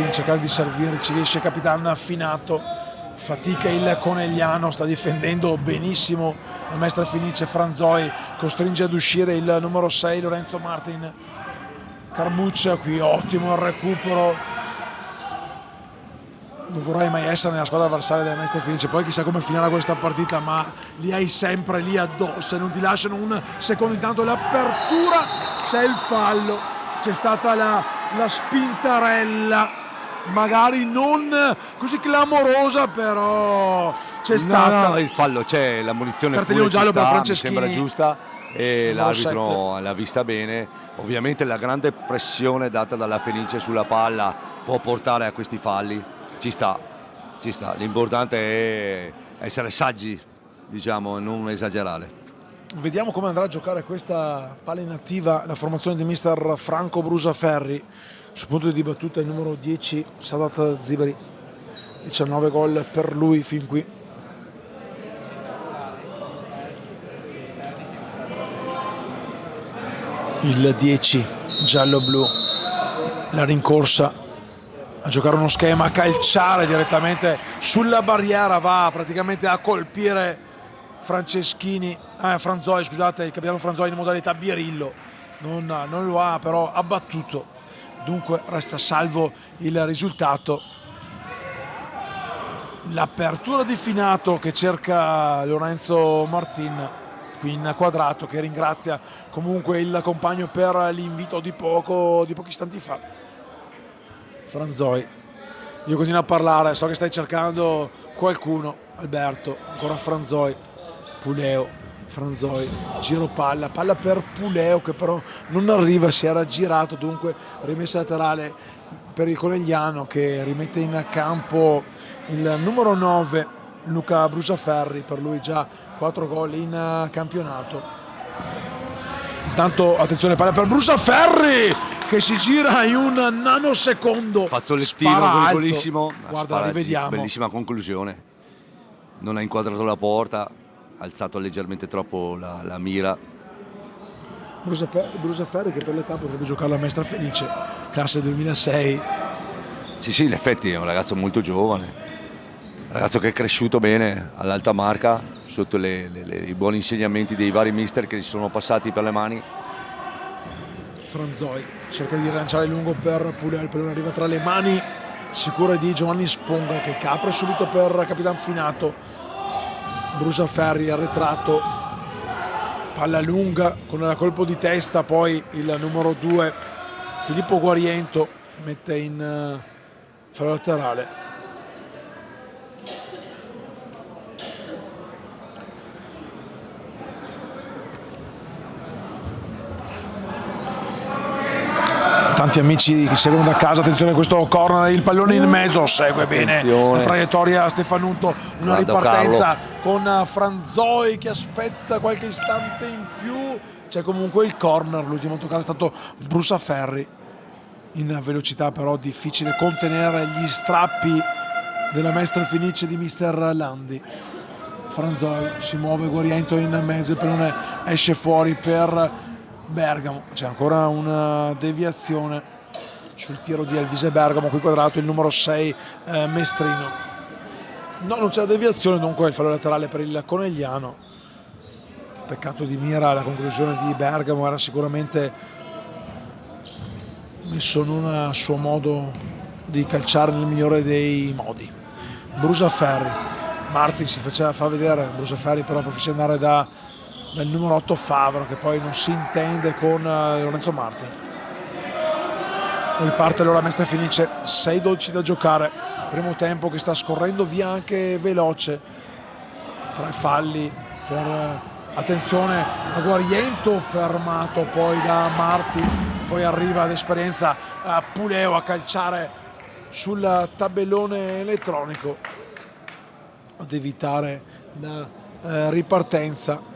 a cercare di servire, ci riesce Capitan Affinato, fatica il Conegliano, sta difendendo benissimo la Mestre Fenice. Franzoi costringe ad uscire il numero 6 Lorenzo Martin. Carbuccia qui, ottimo il recupero, non vorrei mai essere nella squadra avversaria della Mestre Fenice, poi chissà come finirà questa partita, ma li hai sempre lì addosso e non ti lasciano un secondo. Intanto l'apertura, c'è il fallo, c'è stata la spintarella, magari non così clamorosa, però c'è stata. No, il fallo c'è, la munizione cartellino giallo per Franceschini, mi sembra giusta e l'arbitro l'ha vista bene. Ovviamente la grande pressione data dalla Fenice sulla palla può portare a questi falli, ci sta, l'importante è essere saggi, diciamo, e non esagerare. Vediamo come andrà a giocare questa palla inattiva la formazione di mister Franco Brusaferri. Sul punto di battuta il numero 10 Sadat Ziberi, 19 gol per lui fin qui. Il 10 giallo-blu, la rincorsa a giocare uno schema, a calciare direttamente sulla barriera, va praticamente a colpire Franzoi, scusate, il capitano Franzoi in modalità Birillo, non lo ha però abbattuto, dunque resta salvo il risultato. L'apertura di Finato che cerca Lorenzo Martin, qui in quadrato, che ringrazia comunque il compagno per l'invito di pochi istanti fa. Franzoi, io continuo a parlare, so che stai cercando qualcuno. Alberto, ancora Franzoi, Puleo, Franzoi, giro palla per Puleo che però non arriva, si era girato, dunque rimessa laterale per il Conegliano che rimette in campo il numero 9 Luca Brusaferri, per lui già 4 gol in campionato. Intanto attenzione, palla per Brusaferri che si gira in un nanosecondo, fazzolettino piccolissimo, guarda, rivediamo, bellissima conclusione, non ha inquadrato la porta, ha alzato leggermente troppo la mira. Brusaferri che per l'età potrebbe giocare la Mestre Fenice, classe 2006. Sì, in effetti è un ragazzo molto giovane, un ragazzo che è cresciuto bene all'alta marca sotto i buoni insegnamenti dei vari mister che gli sono passati per le mani. Franzoi cerca di rilanciare lungo per Puleo, il pallone arriva tra le mani sicure di Giovanni Sponga che capre subito per Capitan Finato. Brusaferri arretrato, palla lunga con la colpo di testa, poi il numero 2 Filippo Guariento mette in fallo laterale. Tanti amici che seguono da casa, attenzione a questo corner, il pallone in mezzo, segue bene la traiettoria Stefanuto, una ripartenza con Franzoi che aspetta qualche istante in più, c'è comunque il corner, l'ultimo a toccare è stato Brusaferri, in velocità però difficile contenere gli strappi della Mestre Fenice di mister Landi. Franzoi si muove, Guariento in mezzo, il pallone esce fuori per Bergamo, c'è ancora una deviazione sul tiro di Elvise Bergamo, qui quadrato il numero 6 Mestrino. No, non c'è la deviazione, dunque il fallo laterale per il Conegliano. Peccato di mira, la conclusione di Bergamo era sicuramente messo non a suo modo di calciare nel migliore dei modi. Brusaferri, Martin si fa vedere, Brusaferri però preferisce andare dal numero 8 Favaro che poi non si intende con Lorenzo Martin. Riparte allora Mestre Fenice, 6-12 da giocare, primo tempo che sta scorrendo via anche veloce, 3 falli per, attenzione a Guariento, fermato poi da Marti, poi arriva l'esperienza a Puleo a calciare sul tabellone elettronico ad evitare la ripartenza.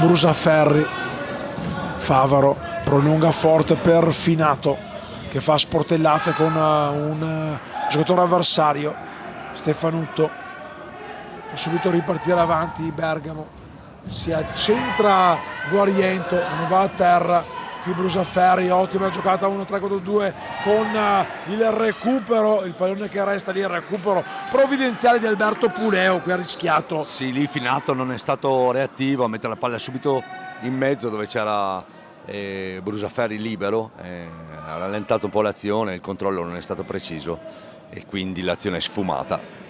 Brusaferri, Favaro prolunga forte per Finato che fa sportellate con un giocatore avversario. Stefanutto fa subito ripartire avanti Bergamo, si accentra Guariento, non va a terra, qui Brusaferri, ottima giocata 1-3-4-2 con il recupero, il pallone che resta lì, il recupero provvidenziale di Alberto Puleo, qui ha rischiato. Sì, lì Finato non è stato reattivo a mettere la palla subito in mezzo dove c'era Brusaferri libero, ha rallentato un po' l'azione, il controllo non è stato preciso e quindi l'azione è sfumata.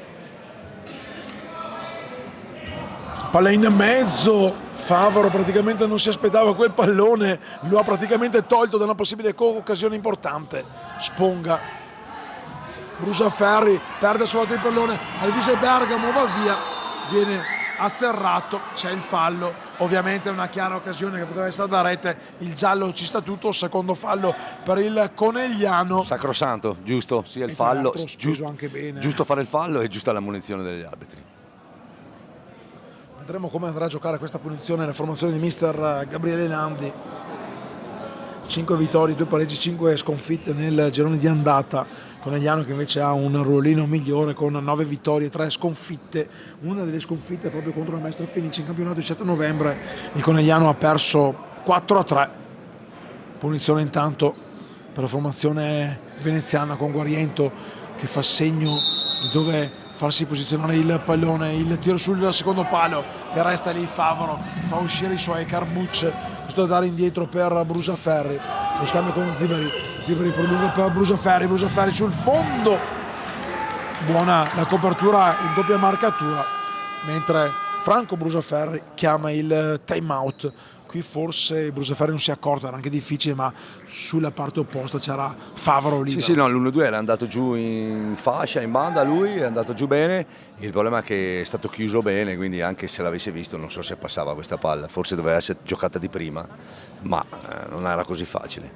Palla in mezzo, Favaro praticamente non si aspettava quel pallone, lo ha praticamente tolto da una possibile occasione importante. Sponga, Brusaferri perde solo il pallone, Alvise Bergamo va via, viene atterrato, c'è il fallo, ovviamente è una chiara occasione che poteva essere da rete, il giallo ci sta tutto, secondo fallo per il Conegliano. Sacrosanto, giusto, sia il E tra fallo, l'altro speso anche bene. giusto fare il fallo e giusta la munizione degli arbitri. Vedremo come andrà a giocare questa punizione la formazione di mister Gabriele Landi. 5 vittorie, 2 pareggi, 5 sconfitte nel girone di andata. Conegliano che invece ha un ruolino migliore con 9 vittorie, 3 sconfitte. Una delle sconfitte è proprio contro il Mestre Fenice in campionato il 7 novembre. Il Conegliano ha perso 4-3. Punizione intanto per la formazione veneziana con Guariento che fa segno di dove farsi posizionare il pallone, il tiro sul secondo palo che resta lì. Favaro fa uscire i suoi, Carbucci, questo da dare indietro per Brusaferri, lo scambio con Ziberi prolunga per Brusaferri sul fondo, buona la copertura in doppia marcatura, mentre Franco Brusaferri chiama il time out. Qui forse Brusaferri non si è accorto, era anche difficile, ma sulla parte opposta c'era Favaro libero. Sì, no, l'1-2 era andato giù in fascia, in banda, lui è andato giù bene, il problema è che è stato chiuso bene, quindi anche se l'avesse visto non so se passava questa palla, forse doveva essere giocata di prima, ma non era così facile.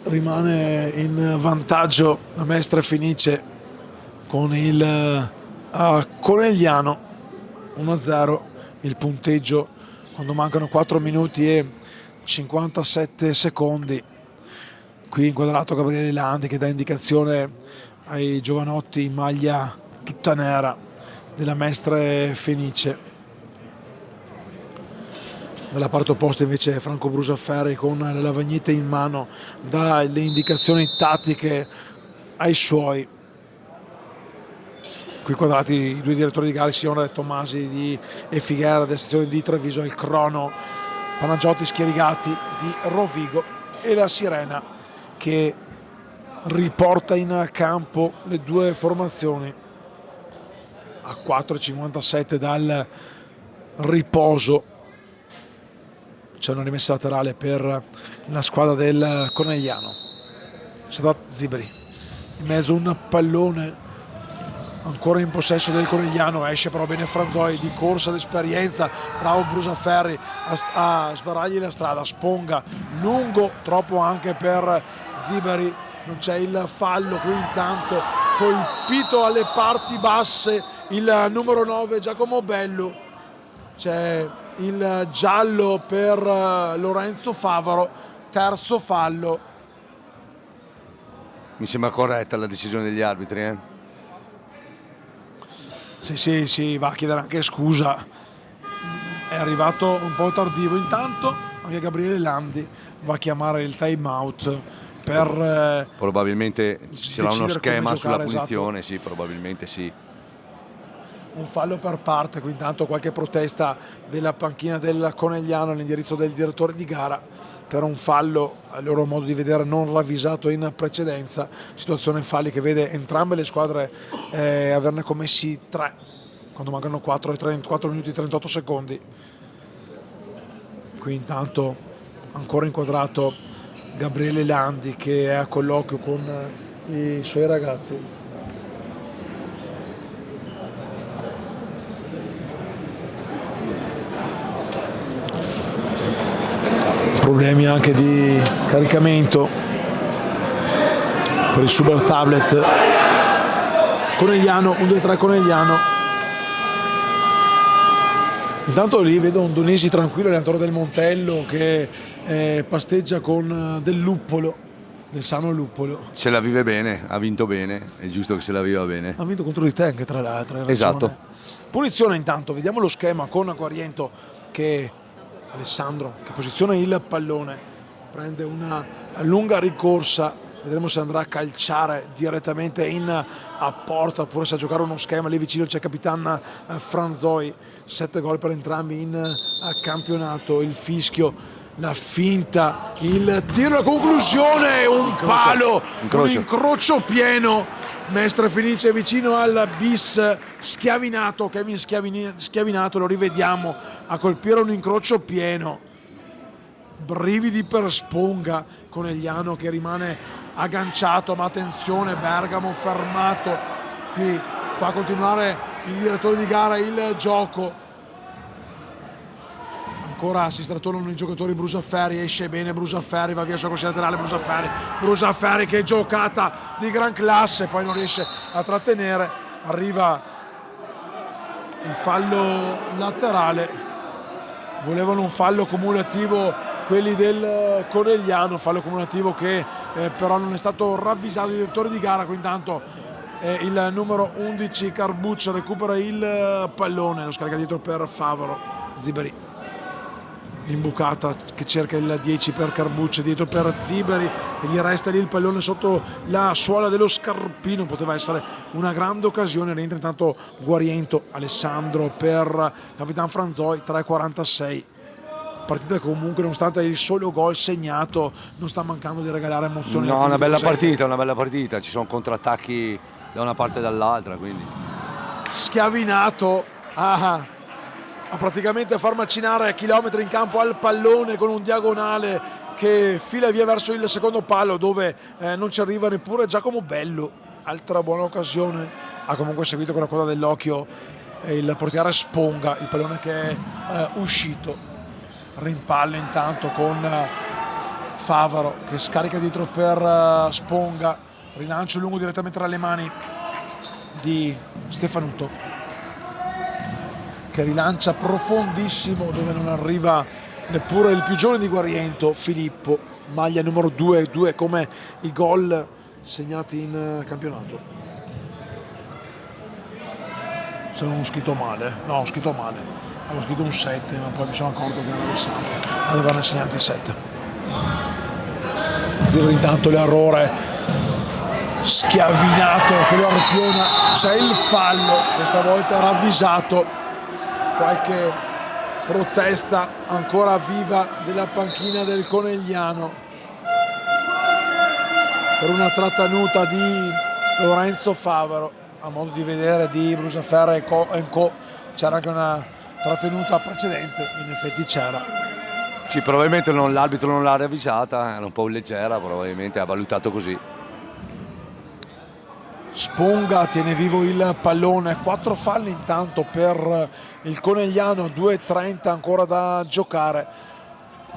Rimane in vantaggio la Mestre Fenice con il Conegliano. 1-0 il punteggio quando mancano 4 minuti e 57 secondi. Qui inquadrato Gabriele Landi che dà indicazione ai giovanotti in maglia tutta nera della Mestre Fenice. Dalla parte opposta invece Franco Brusaferri con le lavagnette in mano dà le indicazioni tattiche ai suoi. Qui quadrati i 2 direttori di gara, Signore Tomasi e Figuera della sezione di Treviso, il crono Panagiotti Schierigati di Rovigo e la sirena che riporta in campo le 2 formazioni a 4,57 dal riposo. C'è una rimessa laterale per la squadra del Conegliano. Sadat Ziberi in mezzo un pallone ancora in possesso del Conegliano, esce però bene Franzoi, di corsa d'esperienza, bravo Brusaferri a sbarrargli la strada, Sponga lungo, troppo anche per Ziberi, non c'è il fallo, qui intanto colpito alle parti basse il numero 9 Giacomo Bellu, c'è il giallo per Lorenzo Favaro, terzo fallo. Mi sembra corretta la decisione degli arbitri, Sì, va a chiedere anche scusa, è arrivato un po' tardivo. Intanto anche Gabriele Landi va a chiamare il time out per probabilmente ci sarà uno decidere schema come sulla giocare, punizione, esatto. Sì, probabilmente sì. Un fallo per parte, qui intanto qualche protesta della panchina del Conegliano all'indirizzo del direttore di gara per un fallo a loro modo di vedere non ravvisato in precedenza, situazione falli che vede entrambe le squadre averne commessi 3. quando mancano 4 minuti e 38 secondi. Qui intanto ancora inquadrato Gabriele Landi che è a colloquio con i suoi ragazzi. Problemi anche di caricamento per il super tablet. Conegliano, 1-2-3 Conegliano. Intanto lì vedo un Donisi tranquillo, allenatore del Montello, che pasteggia con del luppolo, del sano luppolo. Se la vive bene, ha vinto bene, è giusto che se la viva bene. Ha vinto contro di te anche tra l'altro. Esatto. Punizione intanto, vediamo lo schema con Guariento che Alessandro che posiziona il pallone, prende una lunga ricorsa. Vedremo se andrà a calciare direttamente a porta oppure se a giocare uno schema. Lì vicino c'è Capitan Franzoi, 7 gol per entrambi in campionato. Il fischio, la finta, il tiro, la conclusione, un palo, un incrocio pieno. Mestre Fenice vicino al bis Schiavinato, Kevin Schiavinato, lo rivediamo a colpire un incrocio pieno. Brividi per Sponga, Conegliano che rimane agganciato, ma attenzione, Bergamo fermato, qui fa continuare il direttore di gara il gioco. Ancora si strattonano i giocatori. Brusaferri esce bene, Brusaferri va via sulla corsia laterale, Brusaferri che giocata di gran classe, poi non riesce a trattenere, arriva il fallo laterale. Volevano un fallo cumulativo quelli del Conegliano, fallo cumulativo che però non è stato ravvisato il direttore di gara. Qui intanto il numero 11 Carbuccia recupera il pallone, lo scarica dietro per Favaro, Ziberi, l'imbucata che cerca il 10 per Carbuccia, dietro per Ziberi e gli resta lì il pallone sotto la suola dello scarpino. Poteva essere una grande occasione. Rientra intanto Guariento, Alessandro per Capitan Franzoi, 3:46. Partita comunque, nonostante il solo gol segnato, non sta mancando di regalare emozioni. No, una bella partita, ci sono contrattacchi da una parte e dall'altra, quindi. Schiavinato a praticamente far macinare a chilometri in campo al pallone con un diagonale che fila via verso il secondo palo dove non ci arriva neppure Giacomo Bello. Altra buona occasione, ha comunque seguito con la coda dell'occhio il portiere Sponga, il pallone che è uscito. Rimpalla intanto con Favaro che scarica dietro per Sponga, rilancio lungo direttamente tra le mani di Stefanuto che rilancia profondissimo dove non arriva neppure il più giovane di Guariento, Filippo, maglia numero 2 come i gol segnati in campionato. Se non ho scritto male, no, ho scritto male. Avevo scritto un 7, ma poi mi sono accorto che era Alessandro ad averne segnati 7. Zero intanto l'errore, Schiavinato che lo arpiona, c'è il fallo, questa volta ravvisato, qualche protesta ancora viva della panchina del Conegliano per una trattenuta di Lorenzo Favaro. A modo di vedere di Brusaferri e Co. C'era anche una trattenuta precedente, in effetti c'era. Sì, probabilmente l'arbitro non l'ha ravvisata, era un po' leggera, probabilmente ha valutato così. Sponga tiene vivo il pallone, 4 falli intanto per il Conegliano, 2:30 ancora da giocare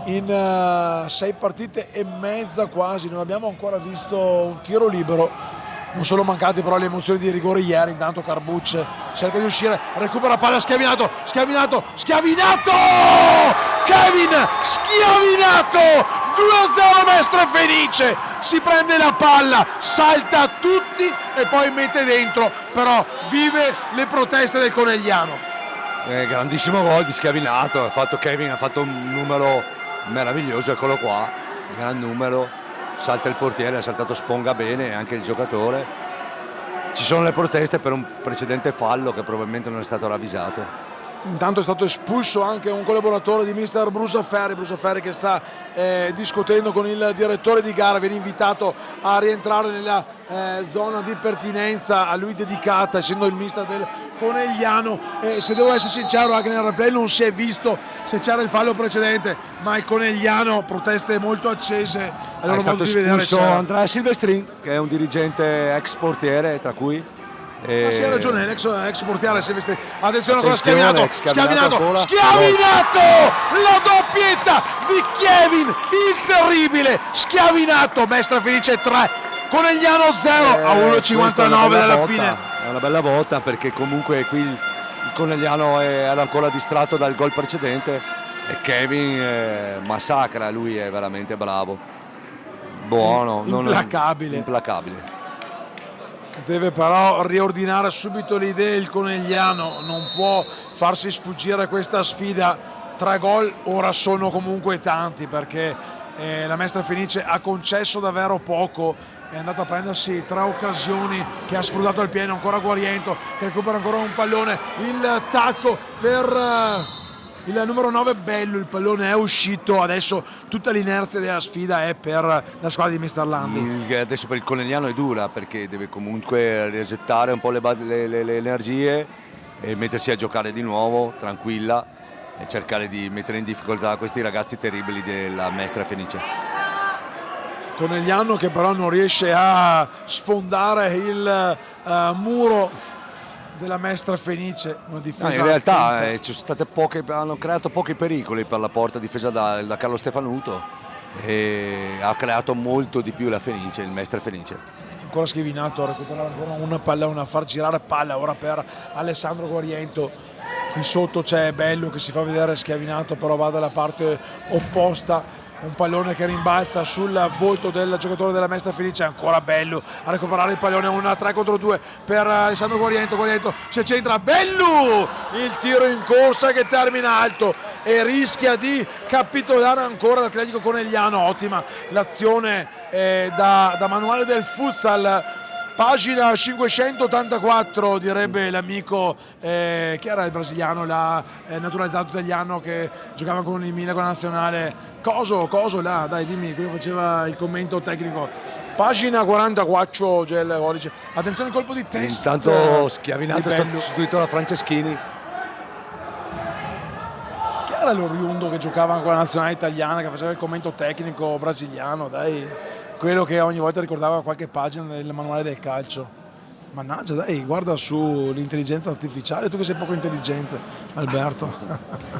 in 6 partite e mezza quasi. Non abbiamo ancora visto un tiro libero. Non sono mancati però le emozioni di rigore ieri. Intanto Carbucce cerca di uscire, recupera la palla, Schiavinato, Kevin Schiavinato, 2-0 Mestre Fenice, si prende la palla, salta tutti e poi mette dentro, però vive le proteste del Conegliano. Grandissimo gol di Schiavinato, Kevin ha fatto un numero meraviglioso, eccolo qua, gran numero. Salta il portiere, ha saltato Sponga bene e anche il giocatore. Ci sono le proteste per un precedente fallo che probabilmente non è stato ravvisato. Intanto è stato espulso anche un collaboratore di mister Brusaferri che sta discutendo con il direttore di gara, viene invitato a rientrare nella zona di pertinenza a lui dedicata, essendo il mister del Conegliano, se devo essere sincero anche nel replay non si è visto se c'era il fallo precedente, ma il Conegliano, proteste molto accese, È stato espulso c'era. Andrea Silvestrin, che è un dirigente ex portiere, tra cui Ma sì, ha ragione, l'ex portiere Silvestri. Attenzione ancora, Attenzione, Schiavinato, ancora. la doppietta di Kevin, il terribile Schiavinato. Mestre Felice 3, Conegliano 0 a 1,59 dalla fine. È una bella botta, perché comunque qui il Conegliano era ancora distratto dal gol precedente e Kevin massacra, lui è veramente bravo, buono, implacabile. Deve però riordinare subito le idee il Conegliano, non può farsi sfuggire questa sfida. 3 gol ora sono comunque tanti, perché la Mestre Fenice ha concesso davvero poco, è andato a prendersi 3 occasioni che ha sfruttato al pieno. Ancora Guariento che recupera ancora un pallone, il tacco per il numero 9 Bello, il pallone è uscito, adesso tutta l'inerzia della sfida è per la squadra di Mister Landi. Adesso per il Conegliano è dura, perché deve comunque resettare un po' le energie e mettersi a giocare di nuovo tranquilla e cercare di mettere in difficoltà questi ragazzi terribili della Mestre Fenice. Conegliano che però non riesce a sfondare il muro della Mestra Fenice, una difesa in realtà ci sono state hanno creato pochi pericoli per la porta difesa da Carlo Stefanuto, e ha creato molto di più la Fenice, il Mestre Fenice. Ancora Schiavinato a recuperare ancora una palla, a far girare palla ora per Alessandro Guariento. Qui sotto c'è Bello che si fa vedere Schiavinato, però va dalla parte opposta. Un pallone che rimbalza sul volto del giocatore della Mestre Felice, ancora Bello a recuperare il pallone, una 3 contro 2 per Alessandro Guariento si centra, Bello, il tiro in corsa che termina alto e rischia di capitolare ancora l'Atletico Conegliano. Ottima l'azione da manuale del futsal, pagina 584 direbbe l'amico che era il brasiliano, naturalizzato italiano che giocava con il Milan, con la nazionale. Coso là, dai dimmi, come faceva il commento tecnico. Pagina 44 gel codice. Attenzione, colpo di testa. Intanto Schiavinato è stato sostituito da Franceschini. Chi era l'oriundo che giocava con la nazionale italiana, che faceva il commento tecnico brasiliano, dai? Quello che ogni volta ricordava qualche pagina del manuale del calcio. Mannaggia, dai, guarda su l'intelligenza artificiale, tu che sei poco intelligente, Alberto.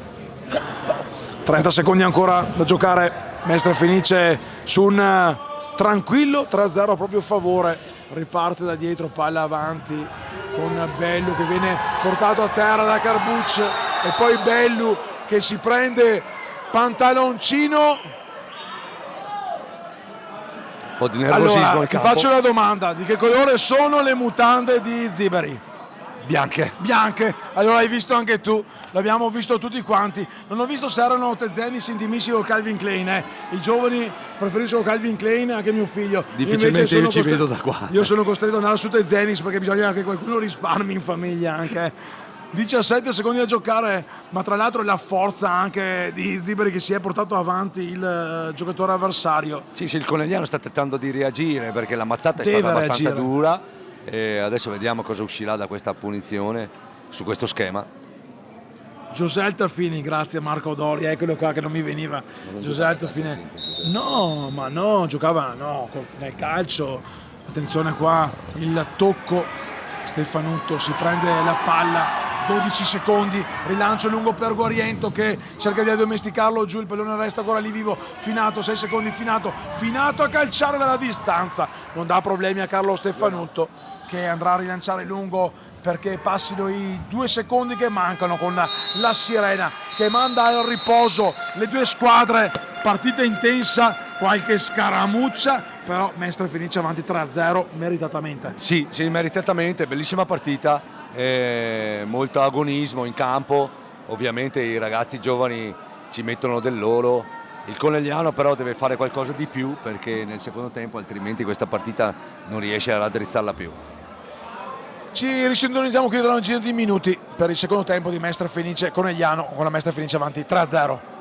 30 secondi ancora da giocare, Mestre Fenice su un tranquillo 3-0 a proprio favore, riparte da dietro, palla avanti con Bellu che viene portato a terra da Carbucci e poi Bellu che si prende pantaloncino. Un po' di nervosismo allora, al ti campo. faccio una domanda: di che colore sono le mutande di Ziberi? Bianche, allora hai visto anche tu, l'abbiamo visto tutti quanti. Non ho visto se erano Tezenis intimissimi o Calvin Klein, I giovani preferiscono Calvin Klein, anche mio figlio. Difficilmente io ci vedo da qua. Io sono costretto ad andare su Tezenis perché bisogna che qualcuno risparmi in famiglia anche. 17 secondi da giocare, ma tra l'altro la forza anche di Ziberi che si è portato avanti il giocatore avversario. Sì, il Conegliano sta tentando di reagire, perché la mazzata è stata abbastanza dura. E adesso vediamo cosa uscirà da questa punizione su questo schema. José Altafini, grazie Marco Dori, eccolo qua che non mi veniva. José Altafini, no, giocava nel calcio. Attenzione qua, il tocco, Stefanuto si prende la palla, 12 secondi, rilancio lungo per Guariento che cerca di addomesticarlo giù, il pallone resta ancora lì vivo, Finato, 6 secondi, Finato a calciare dalla distanza, non dà problemi a Carlo Stefanuto che andrà a rilanciare lungo perché passino i 2 secondi che mancano con la sirena che manda al riposo le due squadre. Partita intensa, qualche scaramuccia, però Mestre Fenice avanti 3-0 meritatamente. Sì, meritatamente, bellissima partita, molto agonismo in campo, ovviamente i ragazzi giovani ci mettono del loro. Il Conegliano però deve fare qualcosa di più, perché nel secondo tempo altrimenti questa partita non riesce a raddrizzarla più. Ci risintonizziamo qui tra un giro di minuti per il secondo tempo di Mestre Fenice Conegliano, con la Mestre Fenice avanti 3-0.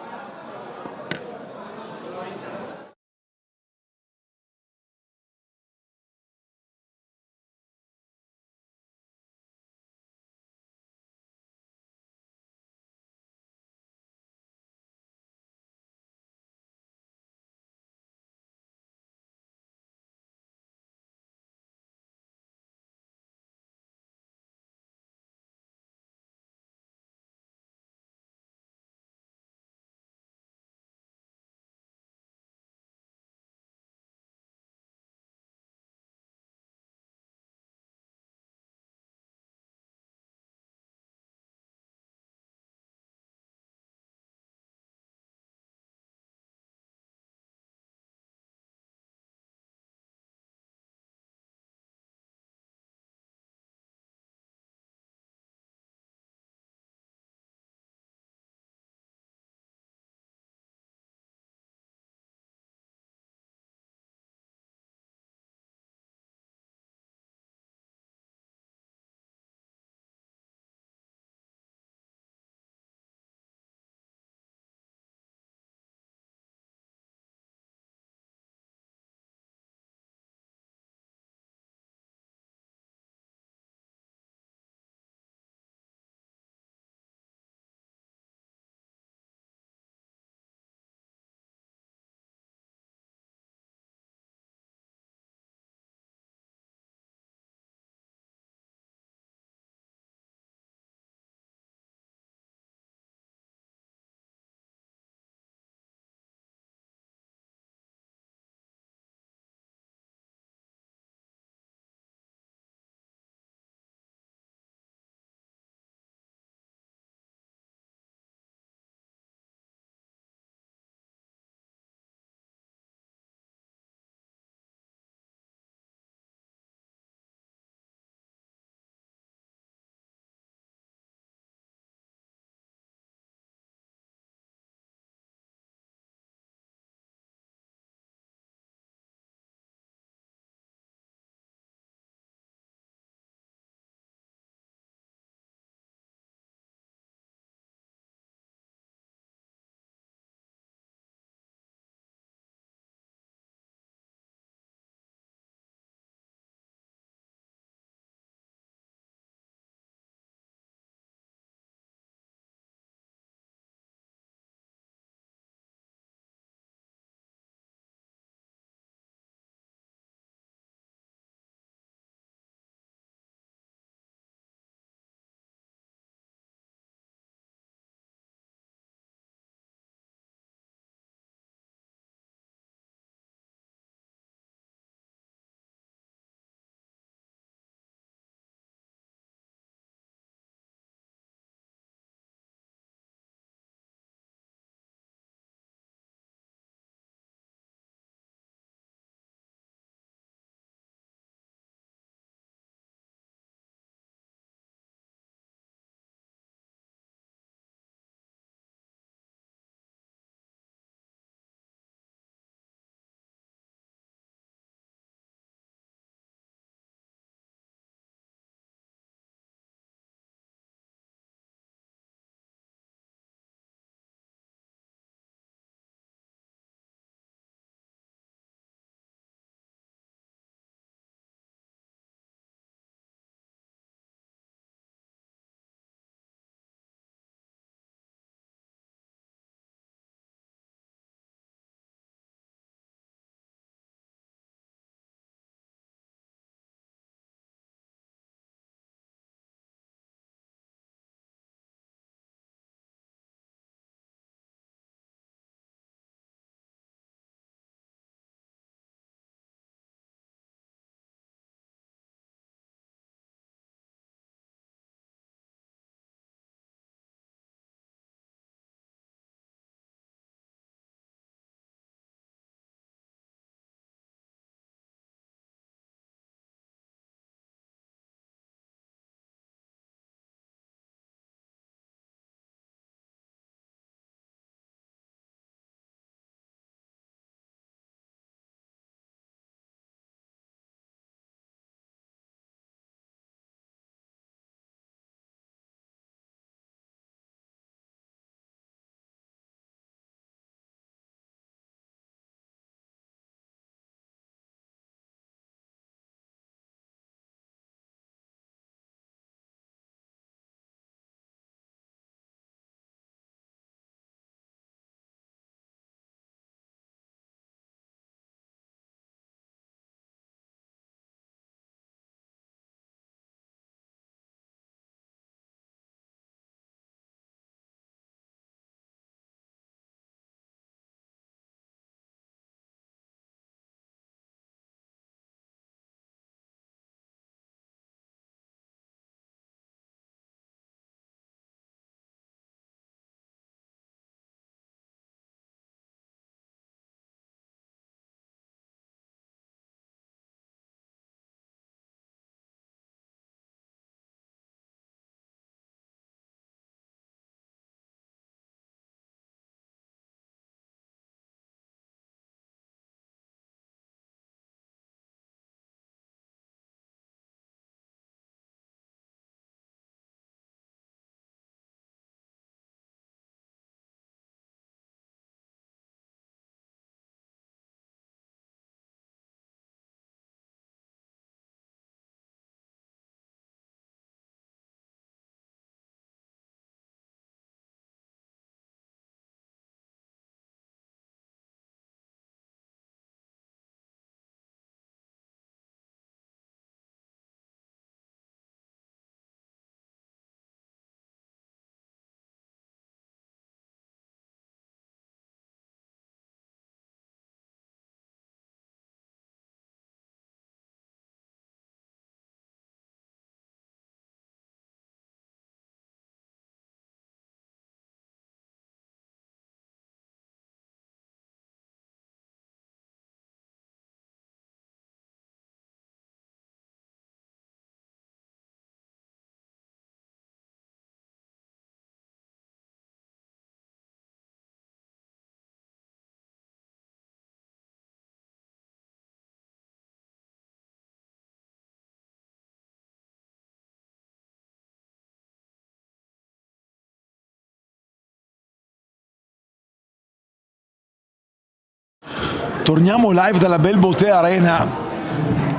Torniamo live dalla Bell Botea Arena,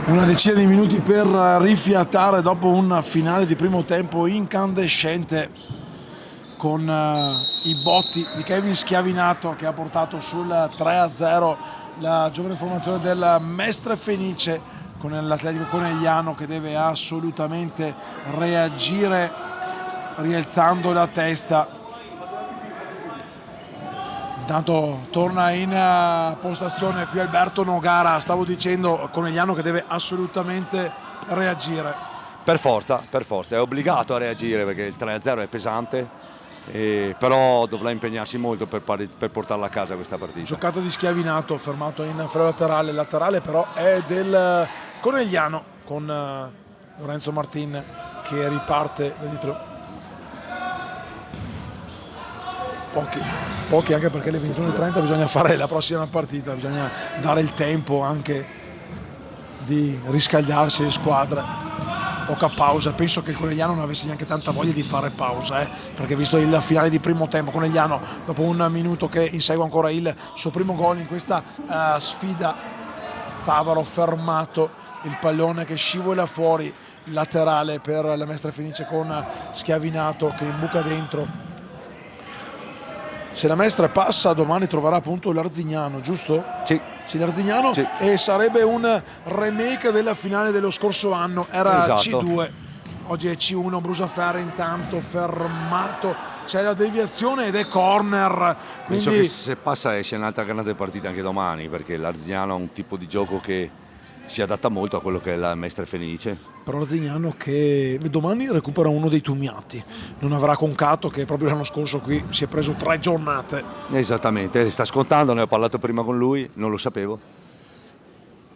una decina di minuti per rifiatare dopo un finale di primo tempo incandescente con i botti di Kevin Schiavinato che ha portato sul 3-0 la giovane formazione del Mestre Fenice, con l'Atletico Conegliano che deve assolutamente reagire rialzando la testa. Intanto torna in postazione qui Alberto Nogara, stavo dicendo Conegliano che deve assolutamente reagire. Per forza, è obbligato a reagire perché il 3-0 è pesante, però dovrà impegnarsi molto per portarla a casa questa partita. Giocata di Schiavinato, fermato in fallo laterale però è del Conegliano con Lorenzo Martin che riparte da dietro. Pochi anche perché alle 21:30 bisogna fare la prossima partita, bisogna dare il tempo anche di riscaldarsi le squadre. Poca pausa, penso che il Conegliano non avesse neanche tanta voglia di fare pausa, perché visto il finale di primo tempo, Conegliano dopo un minuto che insegue ancora il suo primo gol in questa sfida. Favaro fermato, il pallone che scivola fuori, laterale per la Mestre Fenice con Schiavinato che imbuca dentro. Se la Mestre passa domani troverà appunto l'Arzignano, giusto? Sì. Sì, l'Arzignano, sì. E sarebbe un remake della finale dello scorso anno, era esatto. C2, oggi è C1, Brusaferri intanto fermato, c'è la deviazione ed è corner. Quindi... Penso che se passa esce un'altra grande partita anche domani, perché l'Arzignano ha un tipo di gioco che si adatta molto a quello che è la Mestre Fenice. Però Arzignano che domani recupera uno dei Tumiati, non avrà Concato che proprio l'anno scorso qui si è preso 3 giornate. Esattamente, sta scontando, ne ho parlato prima con lui, non lo sapevo.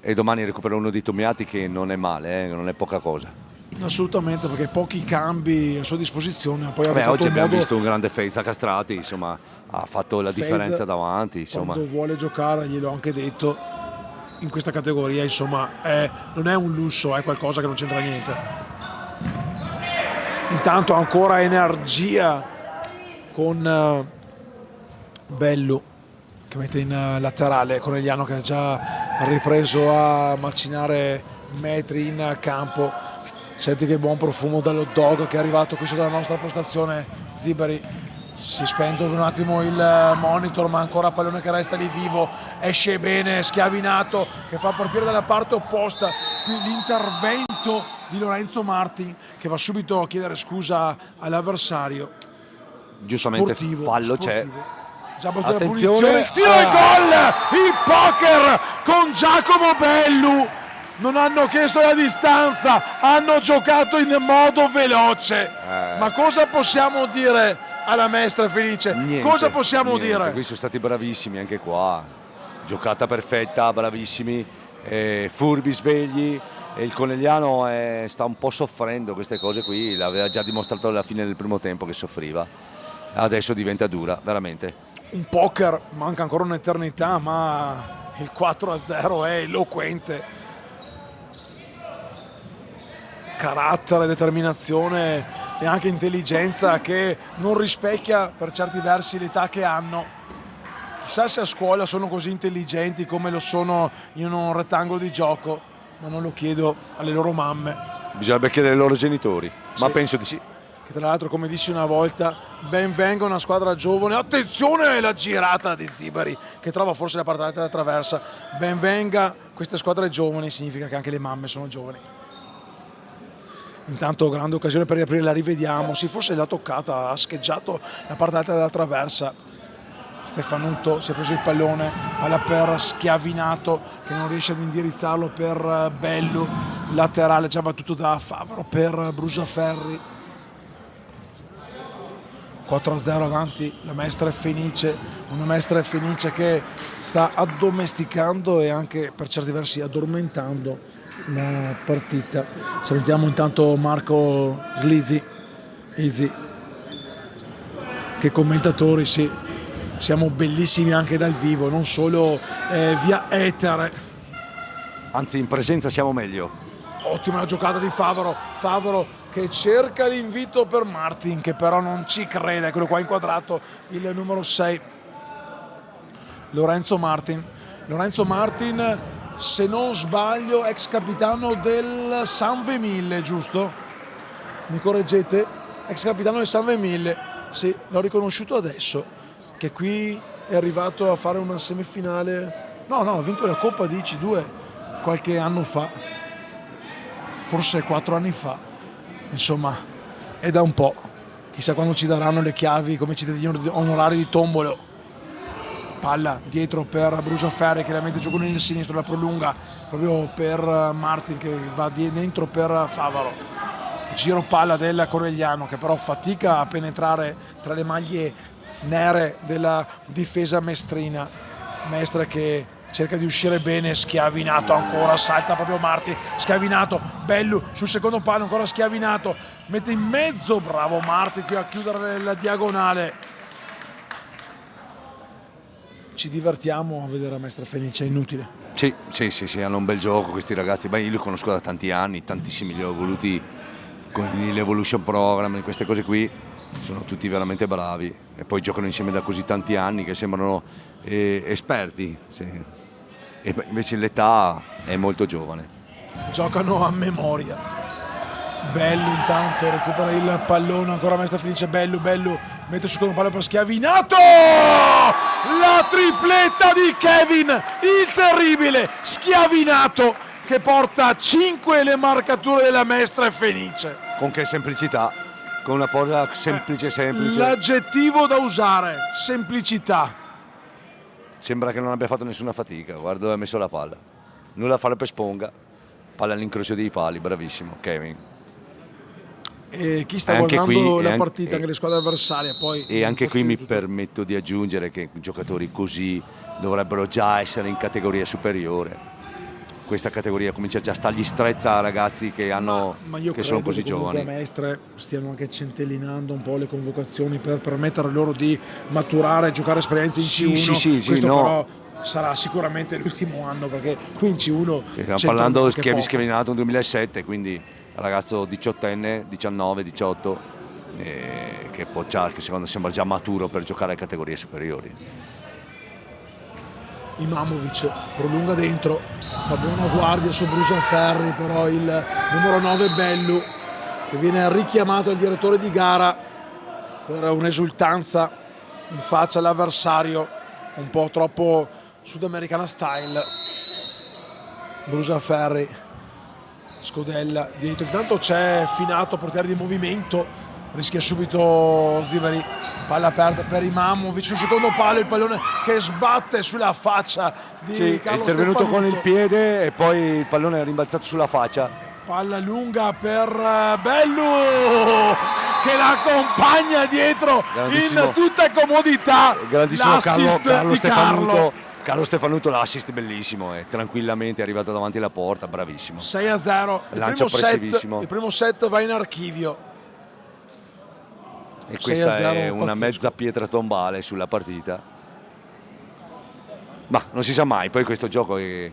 E domani recupera uno dei Tumiati che non è male, non è poca cosa. Assolutamente, perché pochi cambi a sua disposizione. Poi oggi abbiamo visto un grande Feiza Castrati, insomma, ha fatto la differenza davanti. Insomma. Quando vuole giocare, gliel'ho anche detto, in questa categoria insomma non è un lusso, è qualcosa che non c'entra niente. Intanto ancora energia con Bello che mette in laterale, Conegliano che ha già ripreso a macinare metri in campo. Senti che buon profumo dall'hot dog che è arrivato qui sotto la nostra postazione. Zibari si spento un attimo il monitor, ma ancora pallone che resta lì vivo, esce bene Schiavinato che fa partire dalla parte opposta. Qui l'intervento di Lorenzo Martin che va subito a chiedere scusa all'avversario. Giustamente fallo c'è. Attenzione, il tiro e gol, il poker con Giacomo Bellu. Non hanno chiesto la distanza, hanno giocato in modo veloce. Ma cosa possiamo dire alla Mestre Fenice? Niente, cosa possiamo dire? Qui sono stati bravissimi anche qua, giocata perfetta, bravissimi, furbi, svegli, e il Conegliano sta un po' soffrendo queste cose qui, l'aveva già dimostrato alla fine del primo tempo che soffriva, adesso diventa dura, veramente. Un poker, manca ancora un'eternità, ma il 4-0 è eloquente. Carattere, determinazione e anche intelligenza che non rispecchia per certi versi l'età che hanno. Chissà se a scuola sono così intelligenti come lo sono in un rettangolo di gioco, ma non lo chiedo alle loro mamme. Bisognerebbe chiedere ai loro genitori, ma sì. Penso di sì. Che tra l'altro, come dissi una volta, ben venga una squadra giovane. Attenzione la girata di Zibari che trova forse la partita della traversa. Ben venga queste squadre giovani, significa che anche le mamme sono giovani. Intanto grande occasione per riaprire, la rivediamo, si fosse la toccata, ha scheggiato la partita della traversa. Stefanuto si è preso il pallone, palla per Schiavinato che non riesce ad indirizzarlo per Bello, laterale già battuto da Favaro per Brusaferri. 4-0 avanti la Mestre Fenice, una Mestre Fenice che sta addomesticando e anche per certi versi addormentando la partita. Salutiamo intanto Marco Slizzi, Izzi, che commentatori, sì, siamo bellissimi anche dal vivo, non solo via etere. Anzi, in presenza siamo meglio. Ottima la giocata di Favaro che cerca l'invito per Martin che però non ci crede. Eccolo qua inquadrato il numero 6 Lorenzo Martin. Lorenzo Martin, se non sbaglio ex capitano del San Vemille, giusto? Mi correggete? Ex capitano del San Vemille, sì, l'ho riconosciuto adesso, che qui è arrivato a fare una semifinale, no, ha vinto la Coppa di IC2 qualche anno fa, forse 4 anni fa, insomma, è da un po'. Chissà quando ci daranno le chiavi come cittadini onorari di Tombolo. Palla dietro per Brusaferri che la mette giù con il sinistro, la prolunga proprio per Martin che va dentro per Favaro. Giro palla del Conegliano che però fatica a penetrare tra le maglie nere della difesa mestrina. Mestre che cerca di uscire bene, Schiavinato ancora, salta proprio Marti, Schiavinato, Bellu sul secondo palo, ancora Schiavinato, mette in mezzo, bravo Marti qui a chiudere la diagonale. Ci divertiamo a vedere la Mestre Fenice, è inutile. Sì, hanno un bel gioco questi ragazzi, io li conosco da tanti anni, tantissimi li ho voluti con l'Evolution Program e queste cose qui, sono tutti veramente bravi e poi giocano insieme da così tanti anni che sembrano esperti, sì. E invece l'età è molto giovane. Giocano a memoria. Bellu intanto recupera il pallone, ancora Mestre Fenice, Bellu mette sul secondo palo per Schiavinato, la tripletta di Kevin, il terribile Schiavinato che porta a 5 le marcature della Mestre Fenice. Con che semplicità, con una cosa semplice. L'aggettivo da usare, semplicità. Sembra che non abbia fatto nessuna fatica, guarda dove ha messo la palla. Nulla a fare per Sponga, palla all'incrocio dei pali, bravissimo Kevin. E chi sta guardando la partita, anche le squadre avversarie poi. E anche qui mi permetto di aggiungere che giocatori così dovrebbero già essere in categoria superiore. Questa categoria comincia già a stargli strezza a ragazzi che sono così giovani. Le Mestre stiano anche centellinando un po' le convocazioni per permettere loro di maturare e giocare esperienze in C1. Questo però sarà sicuramente l'ultimo anno, perché qui in C1 stiamo parlando di Schiavinato nel 2007, quindi ragazzo 18enne, 19, 18 che secondo me sembra già maturo per giocare a categorie superiori. Imamovic prolunga dentro, fa buona guardia su Brusaferri, però il numero 9 Bellu che viene richiamato al direttore di gara per un'esultanza in faccia all'avversario, un po' troppo sudamericana style. Brusaferri, Scodella dietro, intanto c'è Finato, portiere di movimento, rischia subito Ziveri, palla aperta per Imamovic sul secondo palo, il pallone che sbatte sulla faccia di Carlo è intervenuto Stefanuto. con il piede e poi il pallone è rimbalzato sulla faccia. Palla lunga per Bellu che l'accompagna dietro in tutta comodità. Grandissimo Carlo Stefanuto. Carlo Stefanuto, l'assist bellissimo e tranquillamente è arrivato davanti alla porta, bravissimo. 6-0, il primo set va in archivio. E questa è una mezza pietra tombale sulla partita, ma non si sa mai, poi questo gioco è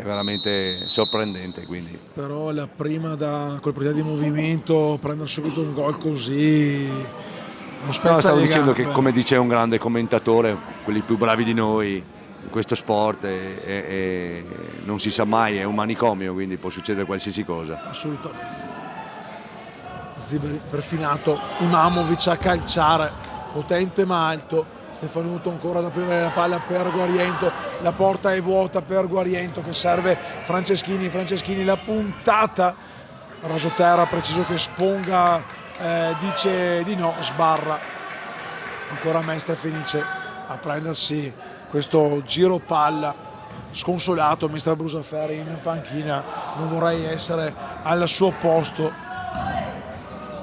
veramente sorprendente, quindi. Però la prima col potere di movimento prendere subito un gol così non spezza stavo le dicendo gambe. che, come dice un grande commentatore, quelli più bravi di noi in questo sport non si sa mai, è un manicomio, quindi può succedere qualsiasi cosa. Assolutamente. Ziberi perfinato, Imamovic a calciare, potente ma alto, Stefanuto ancora ad aprire la palla per Guariento, la porta è vuota per Guariento che serve Franceschini, la puntata, rasoterra, preciso che Sponga dice di no, sbarra, ancora Mestre Fenice a prendersi questo giro palla, sconsolato Mestre Brusaferri in panchina, non vorrei essere al suo posto.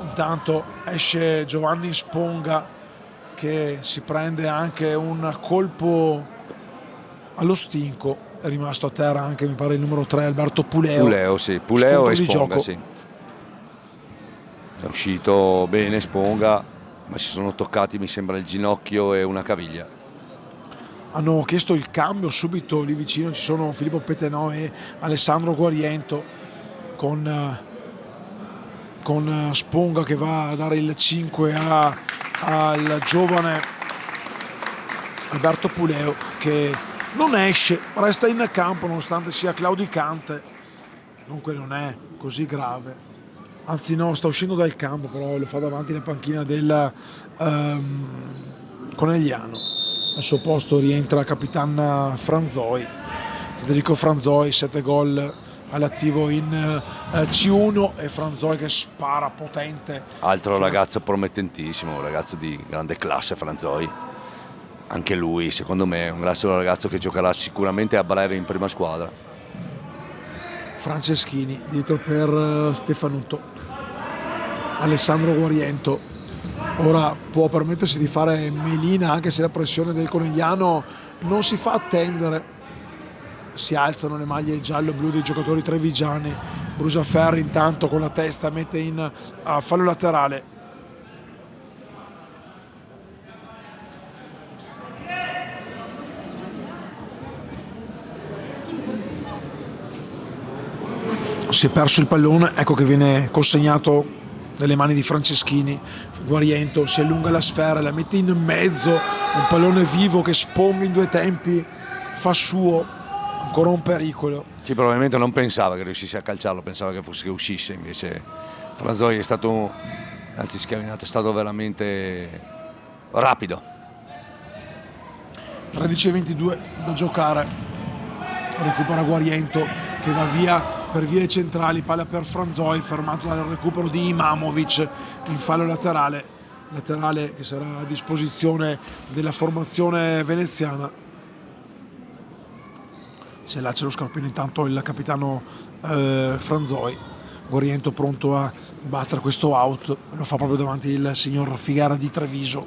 Intanto esce Giovanni Sponga che si prende anche un colpo allo stinco, è rimasto a terra anche mi pare il numero 3 Alberto Puleo. Puleo e Sponga, sì. È uscito bene Sponga, ma si sono toccati mi sembra il ginocchio e una caviglia. Hanno chiesto il cambio subito, lì vicino ci sono Filippo Petenò e Alessandro Guariento con Sponga che va a dare il 5 al giovane Alberto Puleo che non esce, resta in campo nonostante sia claudicante, dunque non è così grave, anzi no, sta uscendo dal campo, però lo fa davanti alla panchina del Conegliano. Al suo posto rientra Capitan Franzoi, Federico Franzoi, 7 gol all'attivo in C1 e Franzoi che spara potente. Altro ragazzo promettentissimo, un ragazzo di grande classe, Franzoi. Anche lui, secondo me, è un ragazzo che giocherà sicuramente a breve in prima squadra. Franceschini dietro per Stefanuto, Alessandro Guariento ora può permettersi di fare melina anche se la pressione del Conegliano non si fa attendere. Si alzano le maglie giallo-blu dei giocatori trevigiani. Brusaferri intanto con la testa mette in fallo laterale. Si è perso il pallone, ecco che viene consegnato nelle mani di Franceschini. Guariento si allunga la sfera, la mette in mezzo, un pallone vivo che sponga in due tempi, fa suo, ancora un pericolo. Sì, probabilmente non pensava che riuscisse a calciarlo, pensava che uscisse, invece Franzoi è stato, anzi schiavinato, è stato veramente rapido. 13:22 da giocare, recupera Guariento che va via per vie centrali, palla per Franzoi, fermato dal recupero di Imamovic in fallo laterale che sarà a disposizione della formazione veneziana. Si allaccia lo scarpino intanto il capitano Franzoi. Guariento pronto a battere questo out, lo fa proprio davanti il signor Figara di Treviso.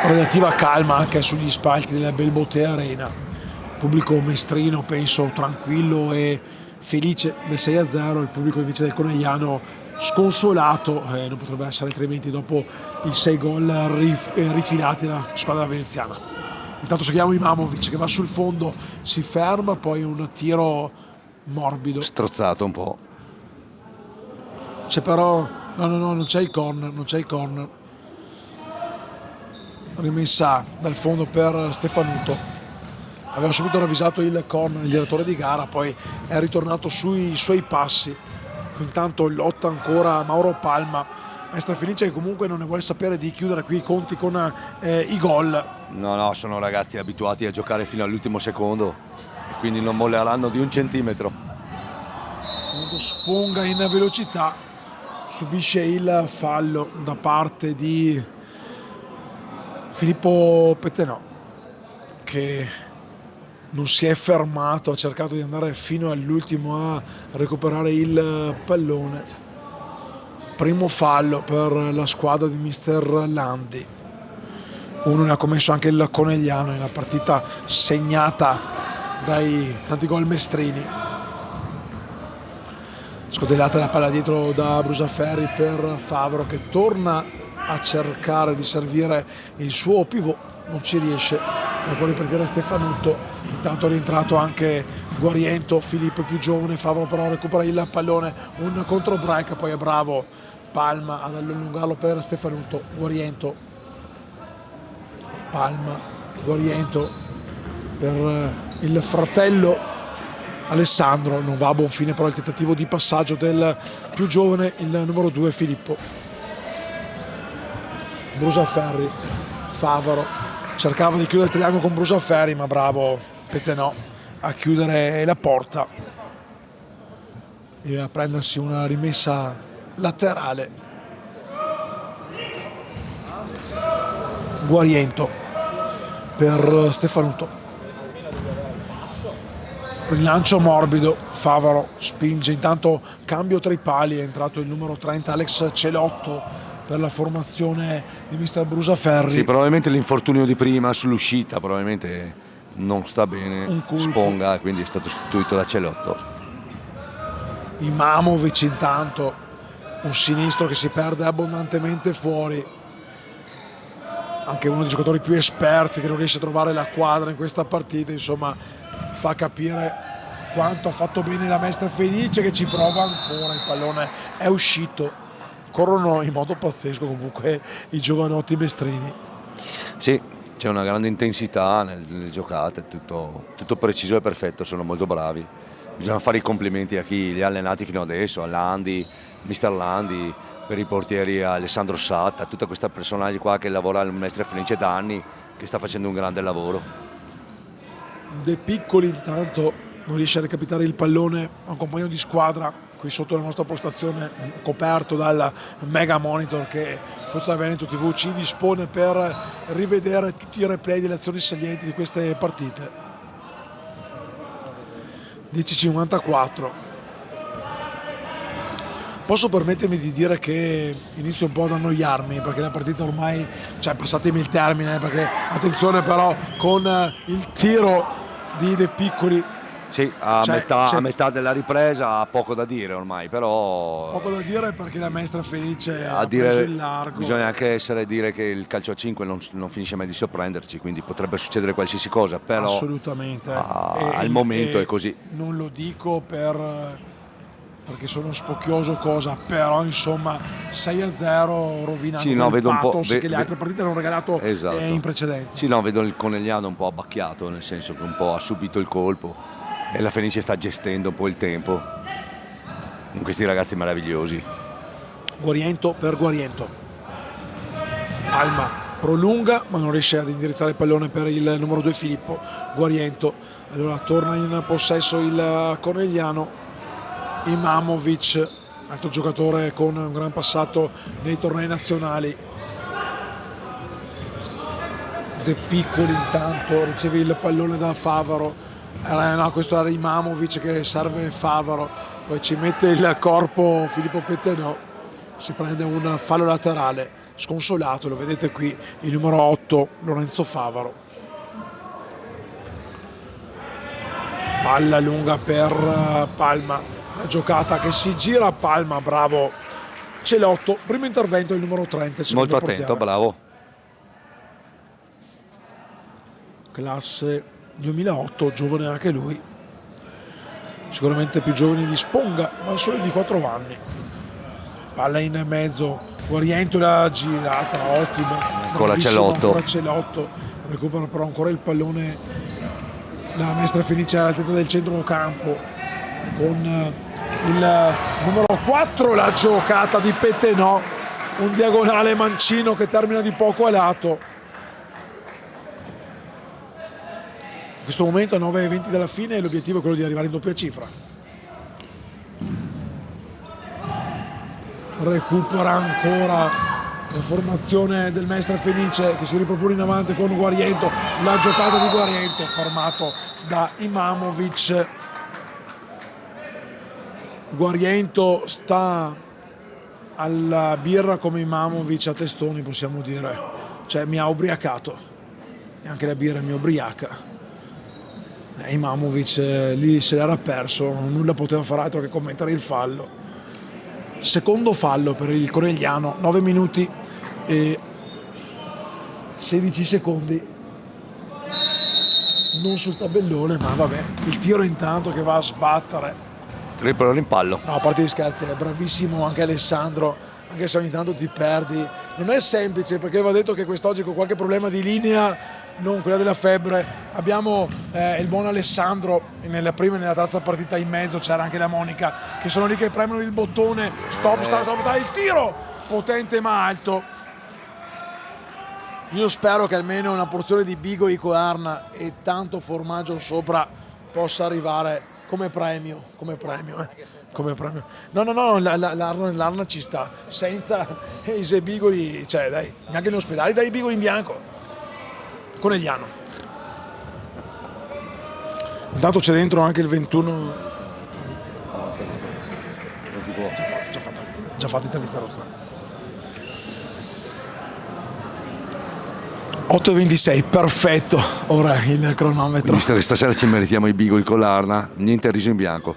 Relativa calma anche sugli spalti della Belbotea Arena. Pubblico mestrino, penso, tranquillo e felice del 6-0, il pubblico invece del Conegliano sconsolato, non potrebbe essere altrimenti dopo i 6 gol rifilati dalla squadra veneziana. Intanto seguiamo Imamovic che va sul fondo, si ferma, poi un tiro morbido. Strozzato un po'. C'è però, no, non c'è il corner. Rimessa dal fondo per Stefanuto. Aveva subito ravvisato il corner il direttore di gara, poi è ritornato sui suoi passi. Intanto lotta ancora Mauro Palma, Mestre Fenice che comunque non ne vuole sapere di chiudere qui i conti con i gol. No, sono ragazzi abituati a giocare fino all'ultimo secondo e quindi non molleranno di un centimetro. Quando sponga in velocità subisce il fallo da parte di Filippo Pettenò, che non si è fermato, ha cercato di andare fino all'ultimo a recuperare il pallone. Primo fallo per la squadra di mister Landi. Uno ne ha commesso anche il Conegliano in una partita segnata dai tanti gol mestrini. Scodellata la palla dietro da Brusaferri per Favaro che torna a cercare di servire il suo pivot, non ci riesce, non può ripartire Stefanuto. Intanto è rientrato anche Guariento, Filippo più giovane, Favaro però recupera il pallone, un contro break, poi è bravo Palma ad allungarlo per Stefanuto. Guariento, Palma, Guariento per il fratello Alessandro, non va a buon fine però il tentativo di passaggio del più giovane, il numero 2 Filippo. Brusaferri, Favaro cercava di chiudere il triangolo con Brusaferri, ma bravo Pettenò a chiudere la porta e a prendersi una rimessa laterale. Guariento per Stefanuto. Rilancio morbido, Favaro spinge, intanto cambio tra i pali, è entrato il numero 30 Alex Celotto per la formazione di mister Brusaferri. Sì, probabilmente l'infortunio di prima sull'uscita probabilmente non sta bene, sponga, quindi è stato sostituito da Celotto. Imamovic intanto, un sinistro che si perde abbondantemente fuori, anche uno dei giocatori più esperti che non riesce a trovare la quadra in questa partita, insomma fa capire quanto ha fatto bene la Mestre Fenice che ci prova ancora, il pallone è uscito. Corrono in modo pazzesco comunque i giovanotti mestrini. Sì, c'è una grande intensità nelle giocate, tutto preciso e perfetto, sono molto bravi. Bisogna fare i complimenti a chi li ha allenati fino adesso, a Landi, Mister Landi, per i portieri Alessandro Satta, tutta questa personaggi qua che lavora al Mestre Fenice da anni, che sta facendo un grande lavoro. De Piccoli intanto non riesce a recapitare il pallone a un compagno di squadra qui sotto la nostra postazione, coperto dal mega monitor che Forza Veneto TV ci dispone per rivedere tutti i replay delle azioni salienti di queste partite. 10:54. Posso permettermi di dire che inizio un po' ad annoiarmi perché la partita ormai, cioè passatemi il termine, perché attenzione però con il tiro di De Piccoli. Sì, a metà della ripresa ha poco da dire ormai, però... Poco da dire perché la Mestre Fenice ha preso il largo. Bisogna anche dire che il calcio a 5 non finisce mai di sorprenderci, quindi potrebbe succedere qualsiasi cosa, però... Assolutamente. Al momento è così. Non lo dico perché sono spocchioso cosa, però insomma 6-0 rovinando sì, no, vedo un po', che le altre partite hanno regalato esatto. In precedenza. Sì, no, vedo il Conegliano un po' abbacchiato, nel senso che un po' ha subito il colpo e la Fenice sta gestendo un po' il tempo in questi ragazzi meravigliosi. Guariento per Guariento. Palma prolunga ma non riesce ad indirizzare il pallone per il numero 2 Filippo. Guariento, allora torna in possesso il Conegliano. Imamovic, altro giocatore con un gran passato nei tornei nazionali. De Piccoli intanto riceve il pallone da Favaro. No, questo era Imamovic che serve Favaro, poi ci mette il corpo Filippo Pettenò, si prende un fallo laterale sconsolato, lo vedete qui, il numero 8 Lorenzo Favaro. Palla lunga per Palma, la giocata che si gira a Palma, bravo Celotto, primo intervento il numero 30. Molto attento, bravo. Classe 2008, giovane anche lui, sicuramente più giovane di Sponga, ma solo di 4 anni. Palla in mezzo, Guariento la girata, ottima. Ancora Celotto. Recupera però ancora il pallone la Mestre Fenice all'altezza del centrocampo con il numero 4, la giocata di Pettenò, un diagonale mancino che termina di poco a lato. In questo momento a 9:20 dalla fine l'obiettivo è quello di arrivare in doppia cifra. Recupera ancora la formazione del Mestre Fenice che si ripropone in avanti con Guariento, la giocata di Guariento fermato da Imamovic. Guariento sta alla birra come Imamovic a testoni, possiamo dire, cioè mi ha ubriacato e anche la birra mi ubriaca. Imamovic lì se l'era perso, nulla poteva fare altro che commettere il fallo. Secondo fallo per il Conegliano, 9 minuti e 16 secondi. Non sul tabellone, ma vabbè, il tiro intanto che va a sbattere. Triplo rimpallo. No, a parte gli scherzi, è bravissimo anche Alessandro, anche se ogni tanto ti perdi. Non è semplice perché va detto che quest'oggi con qualche problema di linea, non quella della febbre, abbiamo il buon Alessandro nella prima e nella terza partita in mezzo, c'era anche la Monica che sono lì che premono il bottone stop, il tiro potente ma alto. Io spero che almeno una porzione di bigoi con Arna e tanto formaggio sopra possa arrivare come premio. No, l'Arna ci sta, senza i bigoli, cioè dai, neanche in ospedale dai i bigoli in bianco. Conegliano. Intanto c'è dentro anche il 21. Già fatto intervista rossa. 8:26, perfetto. Ora il cronometro. Visto che stasera ci meritiamo i bigoli con l'Arna, niente riso in bianco.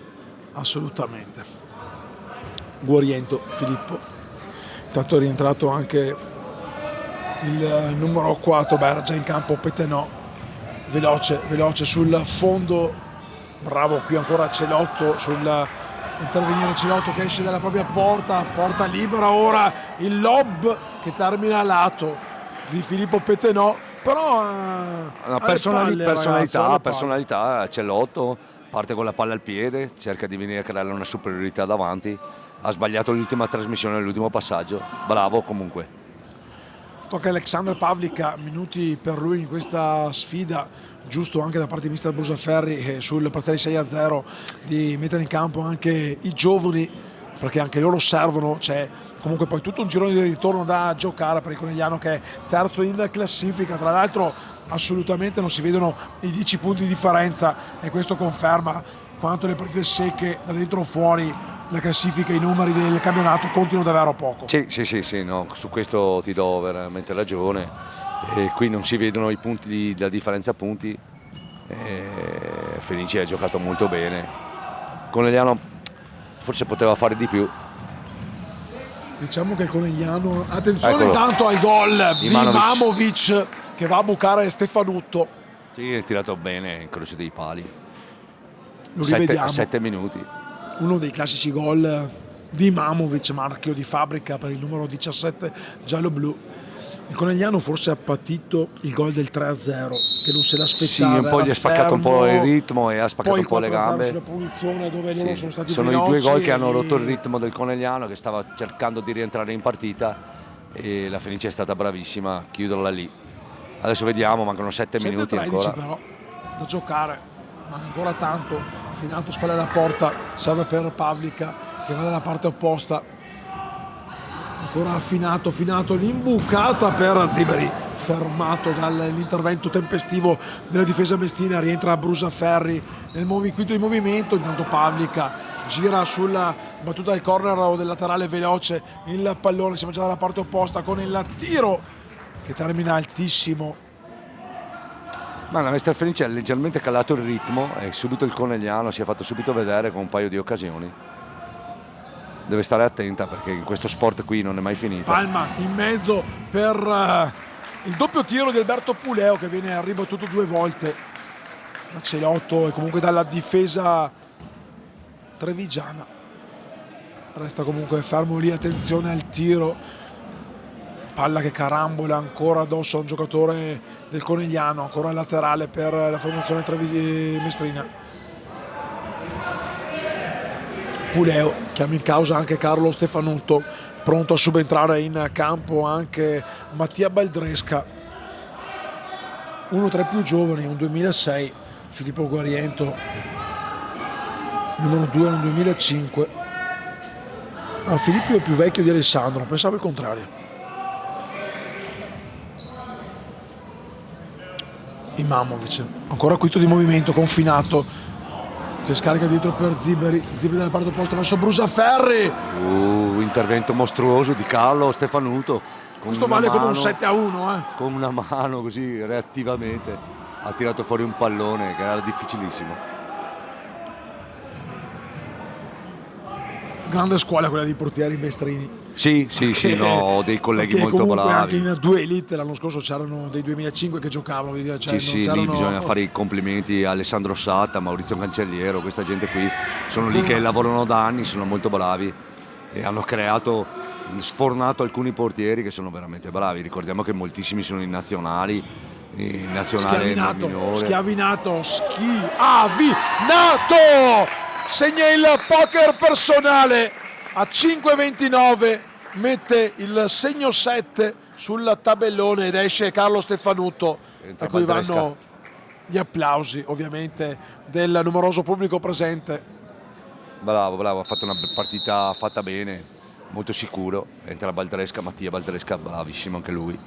Assolutamente. Guariento, Filippo. Intanto è rientrato anche il numero 4, era già in campo Pettenò, veloce sul fondo, bravo qui ancora Celotto intervenire Celotto che esce dalla propria porta libera ora, il lob che termina a lato di Filippo Pettenò però Una alle palle, ragazzi, alle palle. personalità, c'è l'otto, parte con la palla al piede, cerca di venire a creare una superiorità davanti, ha sbagliato l'ultima trasmissione, l'ultimo passaggio, bravo comunque. Tocca a Alexander Pavlik, minuti per lui in questa sfida, giusto anche da parte di mister Brusaferri sul parziale 6-0 di mettere in campo anche i giovani, perché anche loro servono. C'è comunque poi tutto un girone di ritorno da giocare per il Conegliano, che è terzo in classifica. Tra l'altro assolutamente non si vedono i 10 punti di differenza, e questo conferma quanto le partite secche da dentro o fuori la classifica, i numeri del campionato contino davvero poco. Sì, no, su questo ti do veramente ragione. E qui non si vedono i punti la differenza punti. Fenice ha giocato molto bene. Conegliano forse poteva fare di più. Diciamo che il Conegliano, attenzione, Eccolo, intanto al gol di Ivanovic. Mamovic che va a bucare Stefanutto. Sì, è tirato bene in croce dei pali. Lo rivediamo. 7 minuti. Uno dei classici gol di Mamovic, marchio di fabbrica per il numero 17 giallo-blu. Il Conegliano forse ha patito il gol del 3-0, che non se l'aspettava. Sì, un po' gli ha spaccato un po' il ritmo e ha spaccato un po' le gambe. Sulla punizione, dove loro sono stati sono veloci, i 2 gol che hanno rotto il ritmo del Conegliano, che stava cercando di rientrare in partita, e la Fenice è stata bravissima a chiuderla lì. Adesso vediamo, mancano 7 minuti 7-13 ancora. però da giocare, manca ancora tanto. Finato spalle alla porta, serve per Pavlik che va dalla parte opposta. Ancora Finato, l'imbucata per Ziberi, fermato dall'intervento tempestivo della difesa mestina. Rientra Brusaferri nel quinto di movimento. Intanto Pavlik gira sulla battuta del corner o del laterale veloce, il pallone si mangia dalla parte opposta con il tiro che termina altissimo. Ma la Mestre Fenice ha leggermente calato il ritmo e subito il Conegliano si è fatto subito vedere con un paio di occasioni. Deve stare attenta, perché in questo sport qui non è mai finita. Palma in mezzo per il doppio tiro di Alberto Puleo, che viene ribattuto 2 volte da Celotto e comunque dalla difesa trevigiana. Resta comunque fermo lì, attenzione al tiro. Palla che carambola ancora addosso a un giocatore del Conegliano, ancora il laterale per la formazione mestrina. Puleo chiama in causa anche Carlo Stefanutto, pronto a subentrare in campo anche Mattia Baldresca, uno tra i più giovani, un 2006, Filippo Guariento numero 2 nel 2005. Filippo è più vecchio di Alessandro, pensavo il contrario. Imamovic, ancora quinto di movimento, confinato, che scarica dietro per Ziberi dalla parte opposta verso Brusaferri. Intervento mostruoso di Carlo Stefanutto. Questo vale come un 7-1. Con una mano così reattivamente ha tirato fuori un pallone che era difficilissimo. Grande scuola quella di portieri mestrini. Sì, no, ho dei colleghi molto bravi. Anche in 2 Elite l'anno scorso c'erano dei 2005 che giocavano. Cioè Sì, lì bisogna fare i complimenti a Alessandro Satta, Maurizio Cancelliero, questa gente qui sono lì che lavorano da anni, sono molto bravi e hanno sfornato alcuni portieri che sono veramente bravi. Ricordiamo che moltissimi sono in nazionale minore. Schiavinato, segna il poker personale a 5:29, mette il segno 7 sul tabellone ed esce Carlo Stefanutto, a cui vanno gli applausi ovviamente del numeroso pubblico presente. Bravo, ha fatto una partita fatta bene, molto sicuro. Entra Mattia Baldresca, bravissimo anche lui.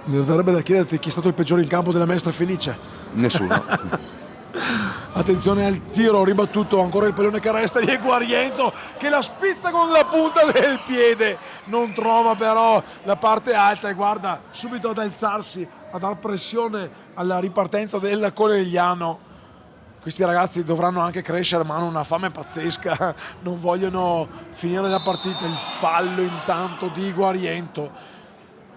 Mi verrebbe da chiederti chi è stato il peggiore in campo della Mestre Fenice. Nessuno. Attenzione al tiro ribattuto, ancora il pallone che resta di Guariento, che la spizza con la punta del piede, non trova però la parte alta e guarda subito ad alzarsi, a dar pressione alla ripartenza del Conegliano. Questi ragazzi dovranno anche crescere, ma hanno una fame pazzesca, non vogliono finire la partita. Il fallo intanto di Guariento,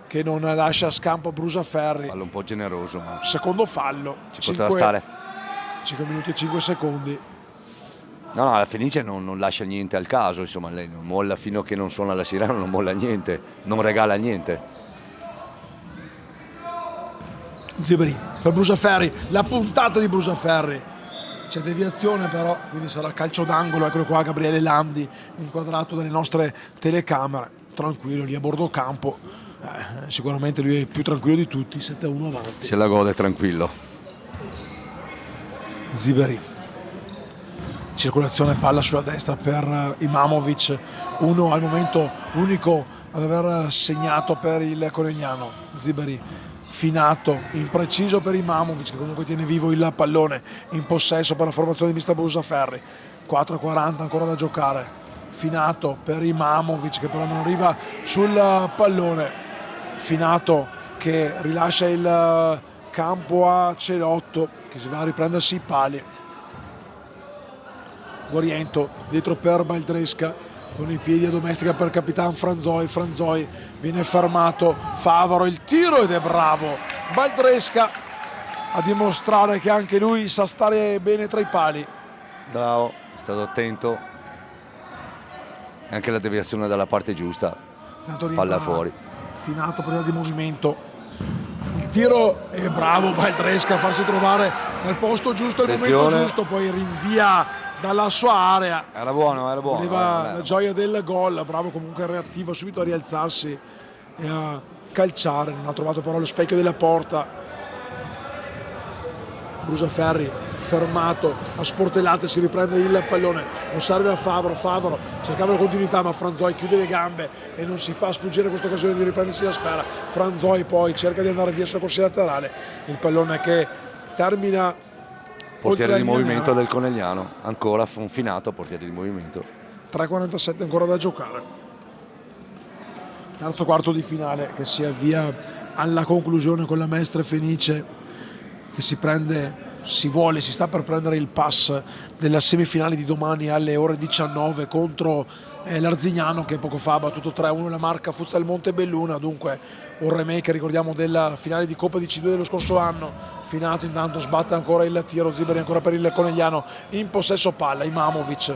che non lascia scampo a Brusaferri. Fallo un po' generoso, ma secondo fallo, ci poteva stare. 5 minuti e 5 secondi. No, la Fenice non lascia niente al caso, insomma, lei non molla fino a che non suona la sirena, non molla niente, non regala niente. Ziberi per Brusaferri, la puntata di Brusaferri, c'è deviazione però, quindi sarà calcio d'angolo. Eccolo qua Gabriele Landi inquadrato dalle nostre telecamere, tranquillo lì a bordo campo, sicuramente lui è più tranquillo di tutti. 7-1 avanti, Se la gode tranquillo. Ziberi, circolazione palla sulla destra per Imamovic, uno al momento unico ad aver segnato per il Conegliano. Ziberi, finato, impreciso per Imamovic che comunque tiene vivo il pallone, in possesso per la formazione di mister Brusaferri. 4:40 ancora da giocare, finato per Imamovic che però non arriva sul pallone, finato che rilascia il campo a Celotto che si va a riprendersi i pali. Guariento dietro per Baldresca, con i piedi a domestica per Capitan Franzoi. Franzoi viene fermato, Favaro il tiro ed è bravo Baldresca a dimostrare che anche lui sa stare bene tra i pali. Bravo, è stato attento. Anche la deviazione dalla parte giusta, palla fuori. Finato prima di movimento, il tiro è bravo Baldresca a farsi trovare nel posto giusto al momento giusto, poi rinvia dalla sua area. Era buono. Voleva la gioia del gol, bravo comunque reattivo subito a rialzarsi e a calciare, non ha trovato però lo specchio della porta. Brusaferri fermato, a sportellate si riprende il pallone, non serve a Favaro cercava la continuità ma Franzoi chiude le gambe e non si fa sfuggire questa occasione di riprendersi la sfera. Franzoi poi cerca di andare via sulla corsia laterale, il pallone che termina portiere di movimento del Conegliano, ancora un finato portiere di movimento. 3:47 ancora da giocare, terzo quarto di finale che si avvia alla conclusione con la Mestre Fenice che si sta per prendere il pass della semifinale di domani alle ore 19 contro l'Arzignano che poco fa ha battuto 3-1 la Marca Futsal Montebelluna. Dunque un remake, ricordiamo, della finale di Coppa di C2 dello scorso anno. Finato intanto sbatte ancora il tiro, Ziberi ancora per il Conegliano in possesso palla. Imamovic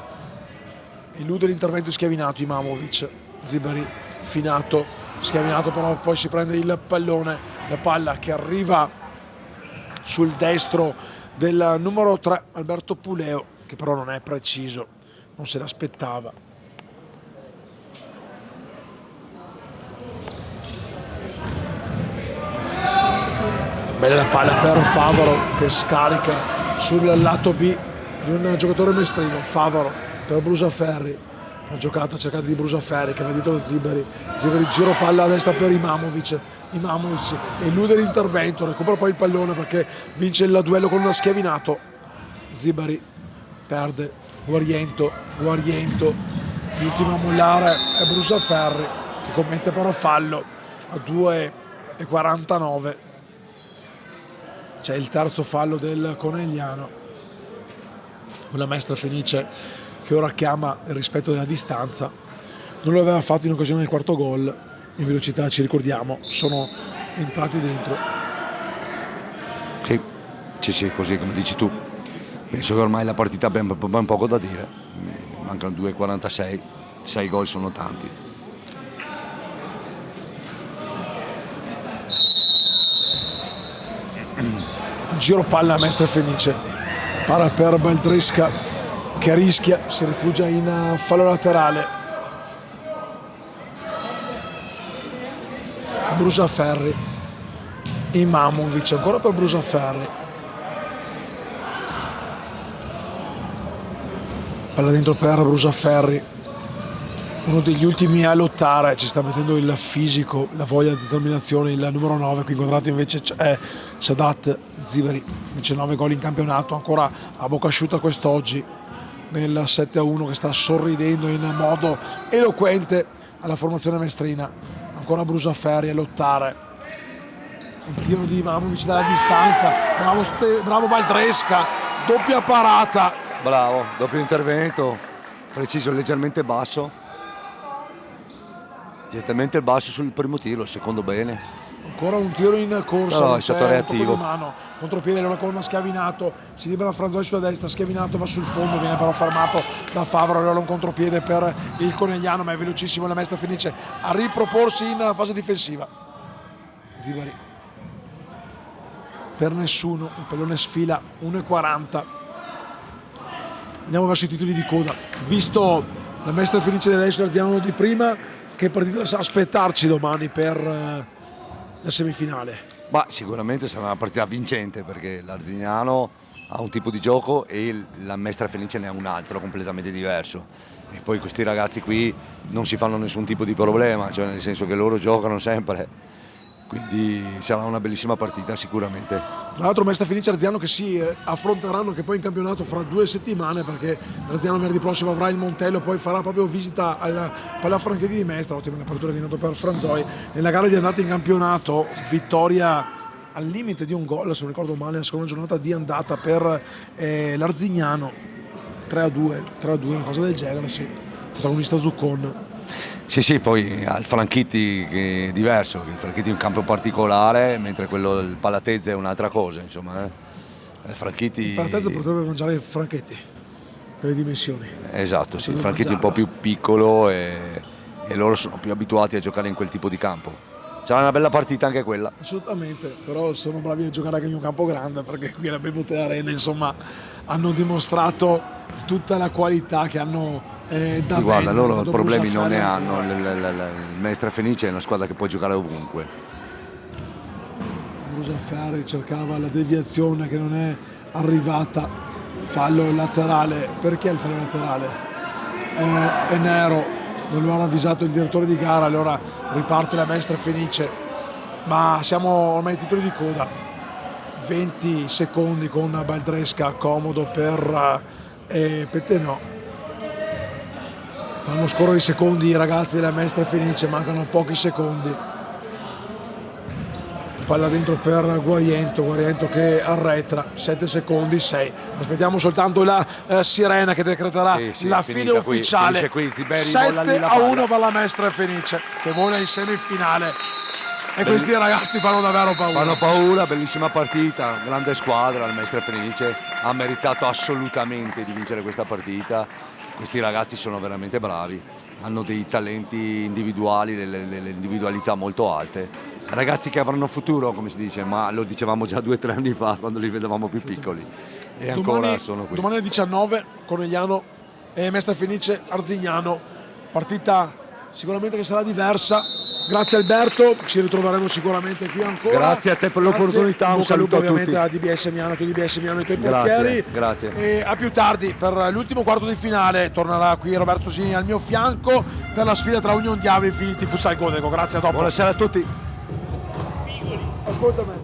elude l'intervento di Schiavinato. Imamovic, Ziberi, finato, Schiavinato però poi si prende il pallone, la palla che arriva sul destro del numero 3 Alberto Puleo che però non è preciso, non se l'aspettava. Bella la palla per Favaro che scarica sul lato B di un giocatore mestrino. Favaro per Brusaferri, una giocata cercata di Brusaferri che va dietro da Ziberi. Ziberi giro palla a destra per Imamovic elude l'intervento, recupera poi il pallone perché vince il duello con uno Schiavinato. Ziberi perde, Guariento, l'ultimo a mollare è Brusaferri che commette però fallo a 2:49. C'è il terzo fallo del Conegliano con la Mestre Fenice che ora chiama il rispetto della distanza. Non lo aveva fatto in occasione del quarto gol, in velocità ci ricordiamo, sono entrati dentro. Sì, così come dici tu. Penso che ormai la partita abbia ben poco da dire, mancano 2:46, 6 gol sono tanti. Giro palla a Mestre Fenice, para per Baldresca che rischia, si rifugia in fallo laterale. Brusaferri, Imamovic ancora per Brusaferri, palla dentro per Brusaferri, uno degli ultimi a lottare, ci sta mettendo il fisico, la voglia di determinazione, il numero 9, qui inquadrato invece è Sadat Ziberi, 19 gol in campionato, ancora a bocca asciutta quest'oggi nel 7-1 che sta sorridendo in modo eloquente alla formazione mestrina. Ancora Brusaferri a lottare, il tiro di Imamovic dalla distanza, bravo Baldresca, doppia parata. Bravo, doppio intervento, preciso, leggermente basso. Direttamente basso sul primo tiro, il secondo bene. Ancora un tiro in corsa, no, è stato reattivo. Di mano, contropiede allora con Schiavinato, si libera Franzoi sulla destra, Schiavinato va sul fondo, viene però fermato da Favaro, allora un contropiede per il Conegliano, ma è velocissimo la Mestre Fenice a riproporsi in fase difensiva. Ziberi per nessuno, il pallone sfila 1,40. Andiamo verso i titoli di coda. Visto la Mestre Fenice dell'Adesso Arziano di prima, che partita sa aspettarci domani per la semifinale? Ma sicuramente sarà una partita vincente, perché l'Arzignano ha un tipo di gioco e la Mestre Fenice ne ha un altro completamente diverso, e poi questi ragazzi qui non si fanno nessun tipo di problema, cioè nel senso che loro giocano sempre, quindi sarà una bellissima partita sicuramente. Tra l'altro Mestre Fenice e Arziano che si affronteranno anche poi in campionato fra 2 settimane, perché l'Arziano venerdì prossimo avrà il Montello, poi farà proprio visita alla Pallafranchetti di Mestre, ottima l'apertura che è andata per Franzoi. Nella gara di andata in campionato, vittoria al limite di un gol, se non ricordo male, la seconda giornata di andata per l'Arzignano, 3-2, una cosa del genere, sì. Protagonista Zuccon. Sì, poi il Franchitti che è diverso, il Franchitti è un campo particolare, mentre quello del Palatezze è un'altra cosa, insomma. Il Franchitti... Il Palatezze potrebbe mangiare i Franchetti per le dimensioni. Esatto, sì, il Franchitti è un po' più piccolo e loro sono più abituati a giocare in quel tipo di campo. Sarà una bella partita anche quella. Assolutamente, però sono bravi a giocare anche in un campo grande, perché qui alla Belmonte Arena, insomma, hanno dimostrato tutta la qualità che hanno da Guarda, vendere. loro problemi non ne hanno, il Mestre Fenice è una squadra che può giocare ovunque. Brusaferri cercava la deviazione che non è arrivata, fallo laterale. Perché il fallo laterale? È nero, non lo ha avvisato il direttore di gara, allora riparte la Mestre Fenice, ma siamo ormai ai titoli di coda. 20 secondi con Baldresca, comodo per Pettenò. Fanno scorrere i secondi i ragazzi della Mestre Fenice, mancano pochi secondi. Palla dentro per Guariento che arretra, 7 secondi, 6. Aspettiamo soltanto la sirena che decreterà la fine ufficiale. Qui, 7-1 per la Mestre Fenice che vola in semifinale. E questi ragazzi fanno davvero paura. Fanno paura, bellissima partita, grande squadra, il Mestre Fenice ha meritato assolutamente di vincere questa partita. Questi ragazzi sono veramente bravi, hanno dei talenti individuali, delle individualità molto alte. Ragazzi che avranno futuro, come si dice, ma lo dicevamo già 2 o 3 anni fa quando li vedevamo più piccoli. E ancora sono qui. Domani alle 19, Conegliano e Mestre Fenice Arzignano. Partita sicuramente che sarà diversa. Grazie Alberto, ci ritroveremo sicuramente qui ancora. Grazie a te per l'opportunità, un saluto a tutti. Ovviamente a DBS Milano, tu DBS Milano e i tuoi portieri. Grazie. E a più tardi per l'ultimo quarto di finale tornerà qui Roberto Sini al mio fianco per la sfida tra Union Diavoli e Infinity Futsal Godeco. Grazie, a dopo. Buonasera a tutti. Ascoltami.